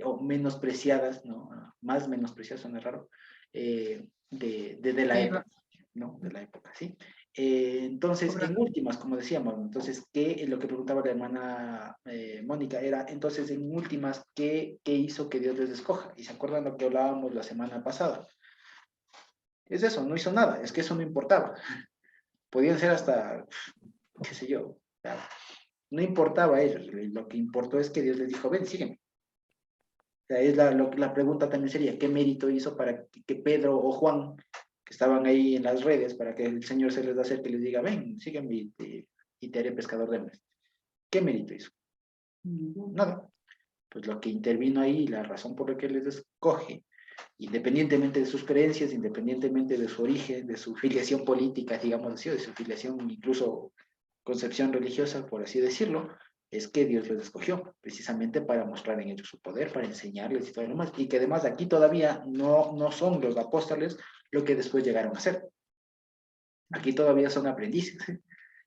o menospreciadas, ¿no? Más menospreciadas, suena raro, de la época, ¿no? De la época, ¿sí? Entonces, en últimas, como decíamos, entonces, lo que preguntaba la hermana Mónica era, entonces, en últimas, ¿qué hizo que Dios les escoja? Y se acuerdan lo que hablábamos la semana pasada. Es eso, no hizo nada, es que eso no importaba. Podían ser hasta, qué sé yo, o sea, no importaba a ellos, lo que importó es que Dios les dijo, ven, sígueme. O sea, la pregunta también sería, ¿qué mérito hizo para que Pedro o Juan, que estaban ahí en las redes, para que el Señor se les acerque y les diga, ven, sígueme y te haré pescador de hombres? ¿Qué mérito hizo? Nada. Pues lo que intervino ahí, la razón por la que les escoge, independientemente de sus creencias, independientemente de su origen, de su filiación política, digamos así, o de su filiación incluso concepción religiosa, por así decirlo, es que Dios les escogió, precisamente para mostrar en ellos su poder, para enseñarles y todo lo demás, y que además aquí todavía no son los apóstoles lo que después llegaron a ser. Aquí todavía son aprendices,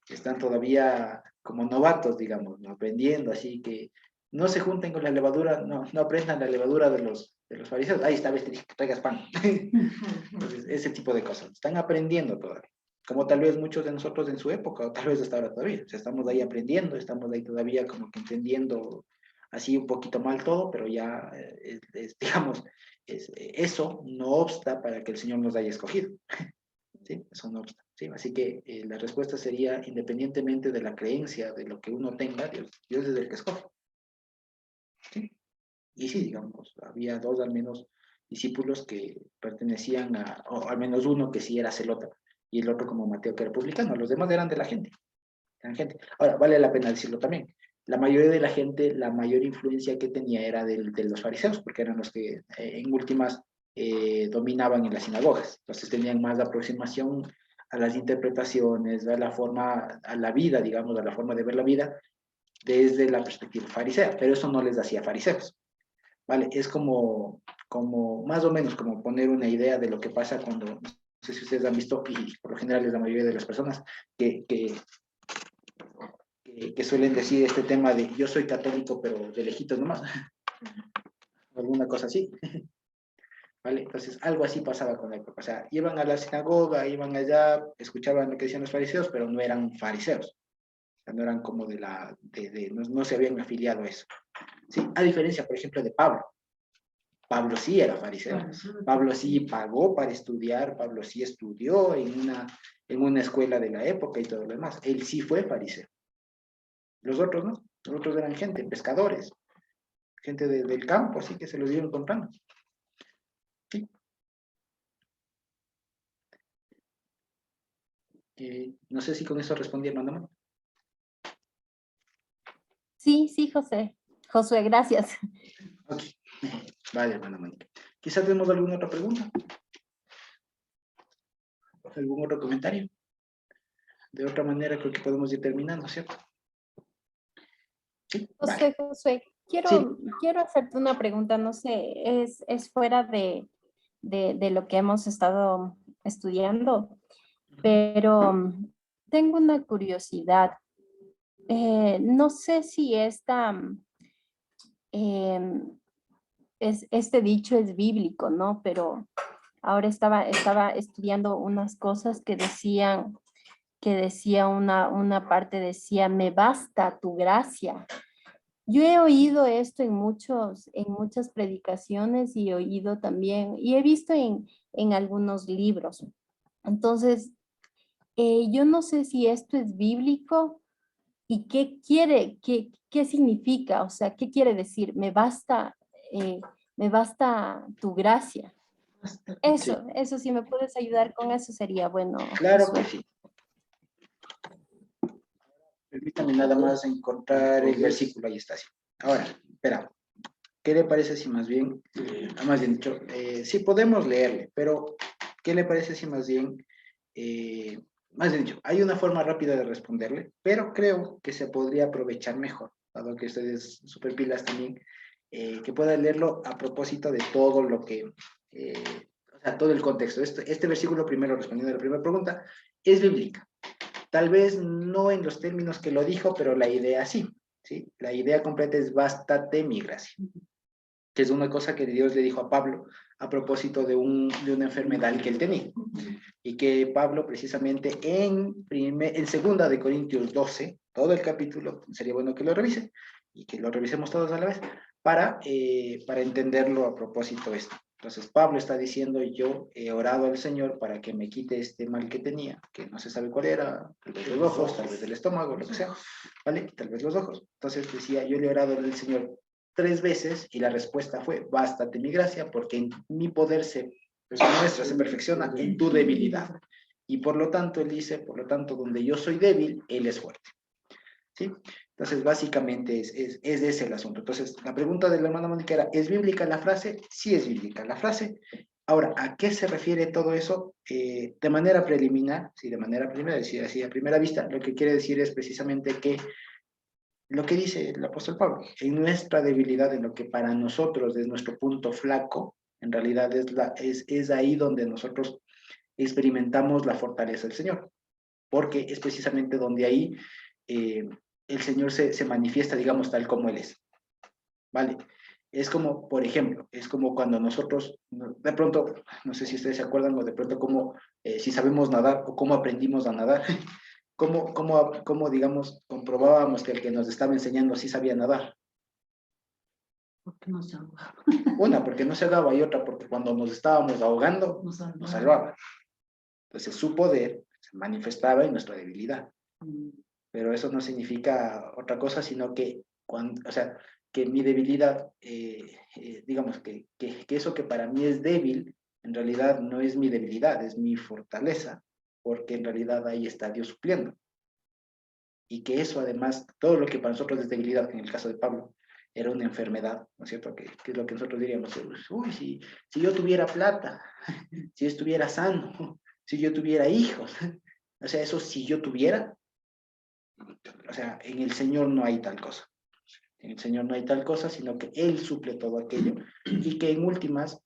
están todavía como novatos, digamos, ¿no? Aprendiendo, así que no se junten con la levadura, no aprendan la levadura de los fariseos. Ahí está, ves, te dije que traigas pan. Entonces, ese tipo de cosas, están aprendiendo todavía, como tal vez muchos de nosotros en su época, o tal vez hasta ahora todavía. O sea, estamos ahí aprendiendo, estamos ahí todavía como que entendiendo así un poquito mal todo, pero ya, digamos, eso no obsta para que el Señor nos haya escogido. ¿Sí? Eso no obsta. ¿Sí? Así que la respuesta sería, independientemente de la creencia, de lo que uno tenga, Dios es el que escoge. ¿Sí? Y sí, digamos, había dos al menos discípulos que pertenecían o al menos uno que sí era celota, y el otro como Mateo que era publicano, los demás eran de la gente. Eran gente. Ahora, vale la pena decirlo también. La mayoría de la gente, la mayor influencia que tenía era de los fariseos, porque eran los que en últimas dominaban en las sinagogas. Entonces tenían más aproximación a las interpretaciones, a la forma, a la vida, digamos, a la forma de ver la vida desde la perspectiva farisea, pero eso no les hacía fariseos, ¿vale? Es como más o menos como poner una idea de lo que pasa cuando, no sé si ustedes han visto, y por lo general es la mayoría de las personas, que suelen decir este tema de yo soy católico, pero de lejitos nomás, alguna cosa así. ¿Vale? Entonces, algo así pasaba con la época. O sea, iban a la sinagoga, iban allá, escuchaban lo que decían los fariseos, pero no eran fariseos. O sea, no eran como no se habían afiliado a eso. ¿Sí? A diferencia, por ejemplo, de Pablo. Pablo sí era fariseo. Pablo sí pagó para estudiar, Pablo sí estudió en una escuela de la época y todo lo demás. Él sí fue fariseo. Los otros no. Los otros eran gente, pescadores, gente del campo, así que se los iban comprando. ¿Sí? No sé si con eso respondí, hermano. Sí, sí, Josué, gracias. Ok. Vale, hermana Mónica. Quizás tenemos alguna otra pregunta. ¿Algún otro comentario? De otra manera creo que podemos ir terminando, ¿cierto? Sí, vale. Josué, Sí. quiero hacerte una pregunta, no sé, es fuera de lo que hemos estado estudiando, pero tengo una curiosidad. No sé si este dicho es bíblico, ¿no? Pero ahora estaba estudiando unas cosas que decía una parte, decía, me basta tu gracia. Yo he oído esto en muchas predicaciones y he oído también, y he visto en algunos libros. Entonces, yo no sé si esto es bíblico y qué significa, o sea, qué quiere decir, me basta tu gracia. Sí. Eso, si me puedes ayudar con eso sería bueno. Claro que Josué. sí. Permítame nada más encontrar el versículo, ahí está. Sí. Ahora, espera, ¿qué le parece si más bien, más bien dicho, sí podemos leerle, pero ¿qué le parece si más bien, más bien dicho, hay una forma rápida de responderle, pero creo que se podría aprovechar mejor, dado que ustedes super pilas también, que pueda leerlo a propósito de todo lo que, o sea, todo el contexto. Este versículo, primero respondiendo a la primera pregunta, es bíblica. Tal vez no en los términos que lo dijo, pero la idea sí, ¿sí? La idea completa es bástate mi gracia, que es una cosa que Dios le dijo a Pablo a propósito de una enfermedad que él tenía. Y que Pablo precisamente en segunda de Corintios 12, todo el capítulo, sería bueno que lo revise y que lo revisemos todos a la vez para entenderlo a propósito esto. Entonces Pablo está diciendo, yo he orado al Señor para que me quite este mal que tenía, que no se sabe cuál era, tal vez los ojos, tal vez el estómago, lo que sea, ¿vale? Tal vez los ojos. Entonces decía, yo le he orado al Señor 3 veces y la respuesta fue, bástate mi gracia, porque en mi poder se perfecciona en tu debilidad. Y por lo tanto, él dice, por lo tanto, donde yo soy débil, él es fuerte. ¿Sí? Entonces, básicamente es ese el asunto. Entonces, la pregunta de la hermana Mónica era, ¿es bíblica la frase? Sí es bíblica la frase. Ahora, ¿a qué se refiere todo eso? De manera preliminar, sí, de manera preliminar, decir así a primera vista, lo que quiere decir es precisamente que lo que dice el apóstol Pablo, en nuestra debilidad, en lo que para nosotros es nuestro punto flaco, en realidad es ahí donde nosotros experimentamos la fortaleza del Señor, porque es precisamente donde ahí el Señor se manifiesta, digamos, tal como Él es. ¿Vale? Es como, por ejemplo, es como cuando nosotros, de pronto, no sé si ustedes se acuerdan, o de pronto como, si sabemos nadar o cómo aprendimos a nadar, cómo, digamos, comprobábamos que el que nos estaba enseñando sí sabía nadar. Porque no se ahoga. Una, porque no se ahogaba, y otra, porque cuando nos estábamos ahogando, nos salvaba. Entonces su poder se manifestaba en nuestra debilidad. Pero eso no significa otra cosa, sino que, o sea, que mi debilidad, digamos, que eso que para mí es débil, en realidad no es mi debilidad, es mi fortaleza, porque en realidad ahí está Dios supliendo. y que eso además, todo lo que para nosotros es debilidad, en el caso de Pablo, era una enfermedad, ¿no es cierto? Que es lo que nosotros diríamos, uy, si yo tuviera plata, si yo estuviera sano, si yo tuviera hijos, o sea, eso si yo tuviera, o sea, en el Señor no hay tal cosa. En el Señor no hay tal cosa, sino que Él suple todo aquello y que en últimas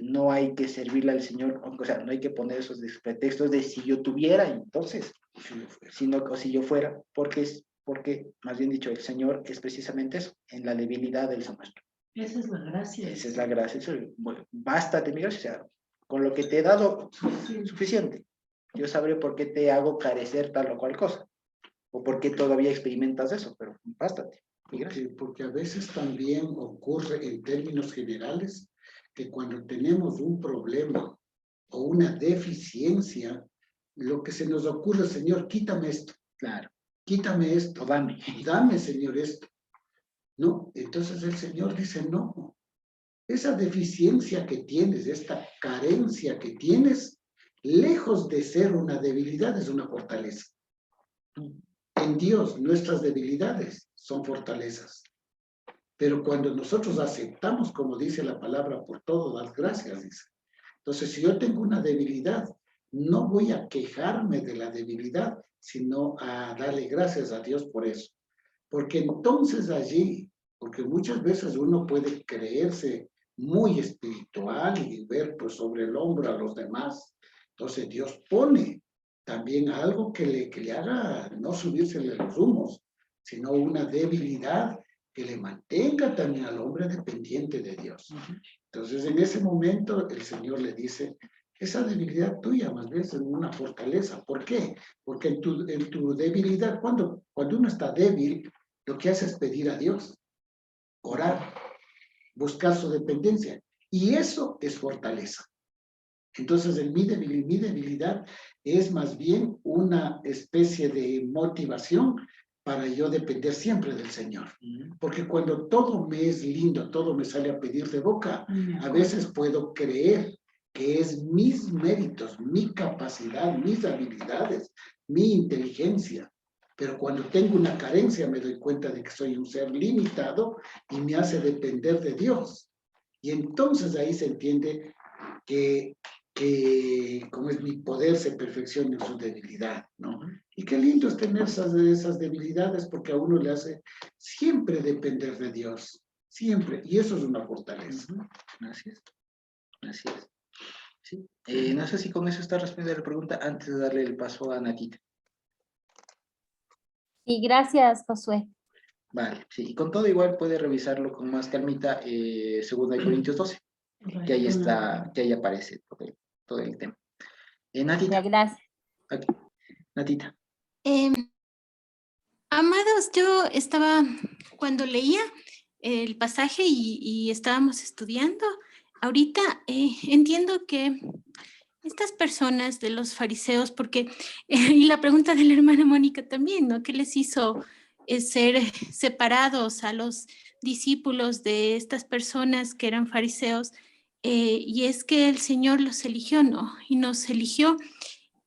no hay que servirle al Señor, o sea, no hay que poner esos pretextos de si yo tuviera, entonces, sino o si yo fuera, porque más bien dicho, el Señor es precisamente eso, en la debilidad del nuestro. Esa es la gracia. Esa es la gracia. Eso, bueno, bástate, mi gracia, o sea, con lo que te he dado, suficiente. Yo sabré por qué te hago carecer tal o cual cosa, o por qué todavía experimentas eso, pero bástate. Porque a veces también ocurre en términos generales que cuando tenemos un problema o una deficiencia, lo que se nos ocurre, Señor, quítame esto. Claro. Quítame esto. O dame. Dame, Señor, esto. ¿No? Entonces el Señor dice, no. Esa deficiencia que tienes, esta carencia que tienes, lejos de ser una debilidad, es una fortaleza. En Dios, nuestras debilidades son fortalezas. Pero cuando nosotros aceptamos, como dice la palabra, por todo, das gracias, dice. Entonces, si yo tengo una debilidad, no voy a quejarme de la debilidad, sino a darle gracias a Dios por eso. Porque entonces allí, porque muchas veces uno puede creerse muy espiritual y ver pues, sobre el hombro a los demás. Entonces Dios pone también algo que le haga no subírsele los humos, sino una debilidad que le mantenga también al hombre dependiente de Dios. Entonces en ese momento el Señor le dice, esa debilidad tuya más bien es una fortaleza. ¿Por qué? Porque en tu debilidad, cuando uno está débil, lo que hace es pedir a Dios, orar, buscar su dependencia. Y eso es fortaleza. Entonces, mi debilidad es más bien una especie de motivación para yo depender siempre del Señor. Porque cuando todo me es lindo, todo me sale a pedir de boca, a veces puedo creer que es mis méritos, mi capacidad, mis habilidades, mi inteligencia. Pero cuando tengo una carencia me doy cuenta de que soy un ser limitado y me hace depender de Dios. Y entonces ahí se entiende que como es mi poder se perfecciona en su debilidad, ¿no? Y qué lindo es tener esas debilidades porque a uno le hace siempre depender de Dios, siempre, y eso es una fortaleza. Así es, así es. Sí. No sé si con eso está respondiendo la pregunta antes de darle el paso a Natita. Sí, gracias, Josué. Vale, sí, y con todo igual puede revisarlo con más calmita, 2 Corintios 12, que ahí está, que ahí aparece todo el tema. Natita. Ya, gracias. Aquí. Natita. Amados, yo estaba, cuando leía el pasaje y estábamos estudiando, ahorita entiendo que estas personas de los fariseos, porque, y la pregunta de la hermana Mónica también, ¿no? ¿Qué les hizo ser separados a los discípulos de estas personas que eran fariseos? Y es que el Señor los eligió, ¿no? Y nos eligió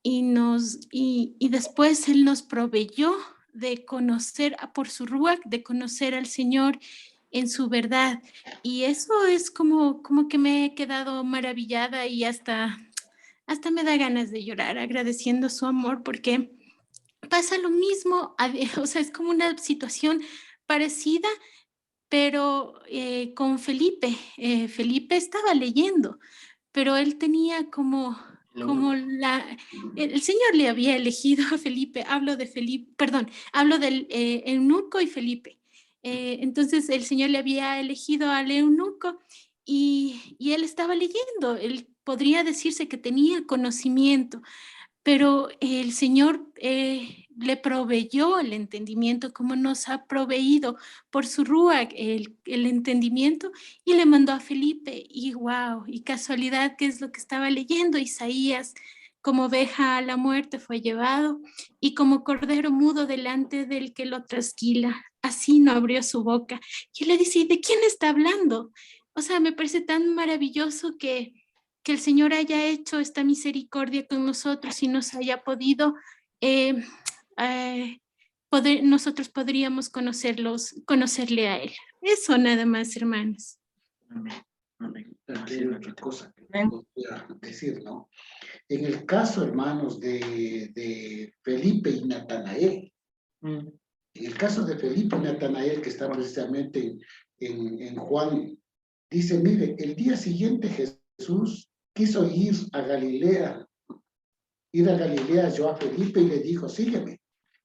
y después Él nos proveyó de conocer por su ruach, de conocer al Señor en su verdad. Y eso es como que me he quedado maravillada y hasta me da ganas de llorar agradeciendo su amor porque pasa lo mismo, o sea, es como una situación parecida, pero con Felipe. Felipe estaba leyendo, pero él tenía como el Señor le había elegido a Felipe, hablo del eunuco y Felipe. Entonces el Señor le había elegido al eunuco y él estaba leyendo, él podría decirse que tenía conocimiento, pero el Señor le proveyó el entendimiento como nos ha proveído por su ruach el entendimiento y le mandó a Felipe y wow, y casualidad que es lo que estaba leyendo Isaías, como oveja a la muerte fue llevado y como cordero mudo delante del que lo trasquila, así no abrió su boca. Y él le dice, ¿y de quién está hablando? O sea, me parece tan maravilloso que el Señor haya hecho esta misericordia con nosotros y nos haya podido nosotros podríamos conocerle a Él. Eso nada más, hermanos. Amén. Amén. También hay otra cosa que Amén. podría decir, ¿no? En el caso, hermanos, de Felipe y Natanael, en el caso de Felipe y Natanael, que está precisamente en Juan, dice, mire, el día siguiente Jesús quiso ir a Galilea, halló a Felipe y le dijo, sígueme.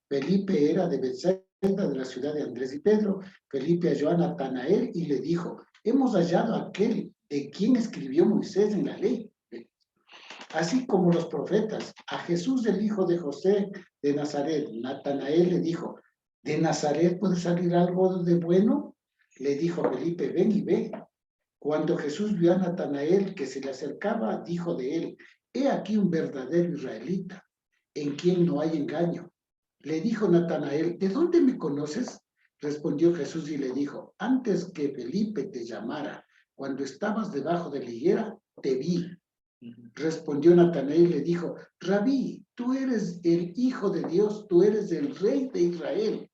Felipe era de Bethsaida, de la ciudad de Andrés y Pedro. Felipe halló a Natanael y le dijo, hemos hallado a aquel de quien escribió Moisés en la ley, así como los profetas, a Jesús el hijo de José de Nazaret. Natanael le dijo, ¿de Nazaret puede salir algo de bueno? Le dijo Felipe, ven y ve. Cuando Jesús vio a Natanael que se le acercaba, dijo de él, he aquí un verdadero israelita, en quien no hay engaño. Le dijo Natanael, ¿de dónde me conoces? Respondió Jesús y le dijo, antes que Felipe te llamara, cuando estabas debajo de la higuera, te vi. Respondió Natanael y le dijo, Rabí, tú eres el Hijo de Dios, tú eres el Rey de Israel.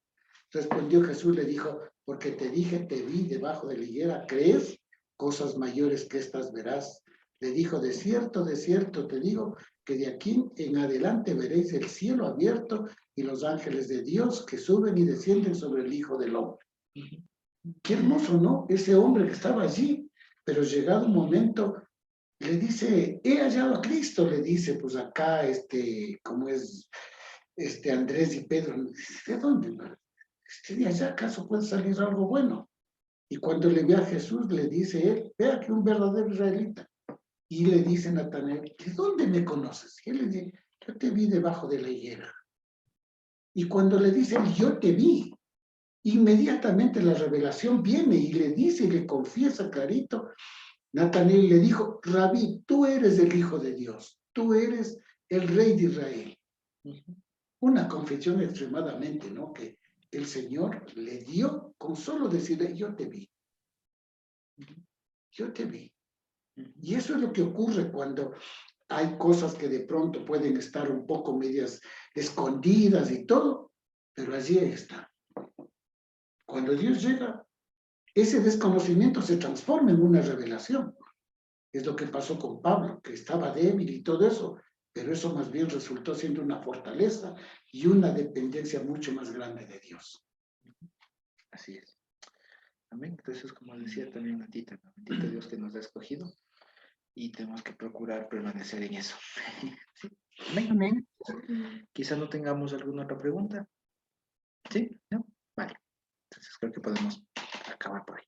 Respondió Jesús, le dijo, porque te dije, te vi debajo de la higuera, ¿crees? Cosas mayores que estas verás. Le dijo, de cierto te digo, que de aquí en adelante veréis el cielo abierto y los ángeles de Dios que suben y descienden sobre el Hijo del Hombre. Qué hermoso, ¿no? Ese hombre que estaba allí, pero llegado un momento, le dice, he hallado a Cristo, le dice, pues acá, ¿cómo es? Andrés y Pedro, ¿de dónde? ¿De allá acaso puede salir algo bueno? Y cuando le ve a Jesús, le dice él, vea que un verdadero israelita. Y le dice Natanael, ¿de dónde me conoces? Y él le dice, yo te vi debajo de la higuera. Y cuando le dice él, yo te vi, inmediatamente la revelación viene y le dice y le confiesa clarito. Natanael le dijo, Rabí, tú eres el Hijo de Dios, tú eres el Rey de Israel. Una confesión extremadamente, ¿no? Que el Señor le dio con solo decirle, yo te vi. Yo te vi. Y eso es lo que ocurre cuando hay cosas que de pronto pueden estar un poco medias escondidas y todo, pero allí está. Cuando Dios llega, ese desconocimiento se transforma en una revelación. Es lo que pasó con Pablo, que estaba débil y todo eso, pero eso más bien resultó siendo una fortaleza y una dependencia mucho más grande de Dios. Así es. Amén. Entonces, como decía también Natita, ¿no? Bendito Dios que nos ha escogido y tenemos que procurar permanecer en eso. ¿Sí? Amén. Amén. Quizá no tengamos alguna otra pregunta. ¿Sí? ¿No? Vale. Entonces creo que podemos acabar por ahí.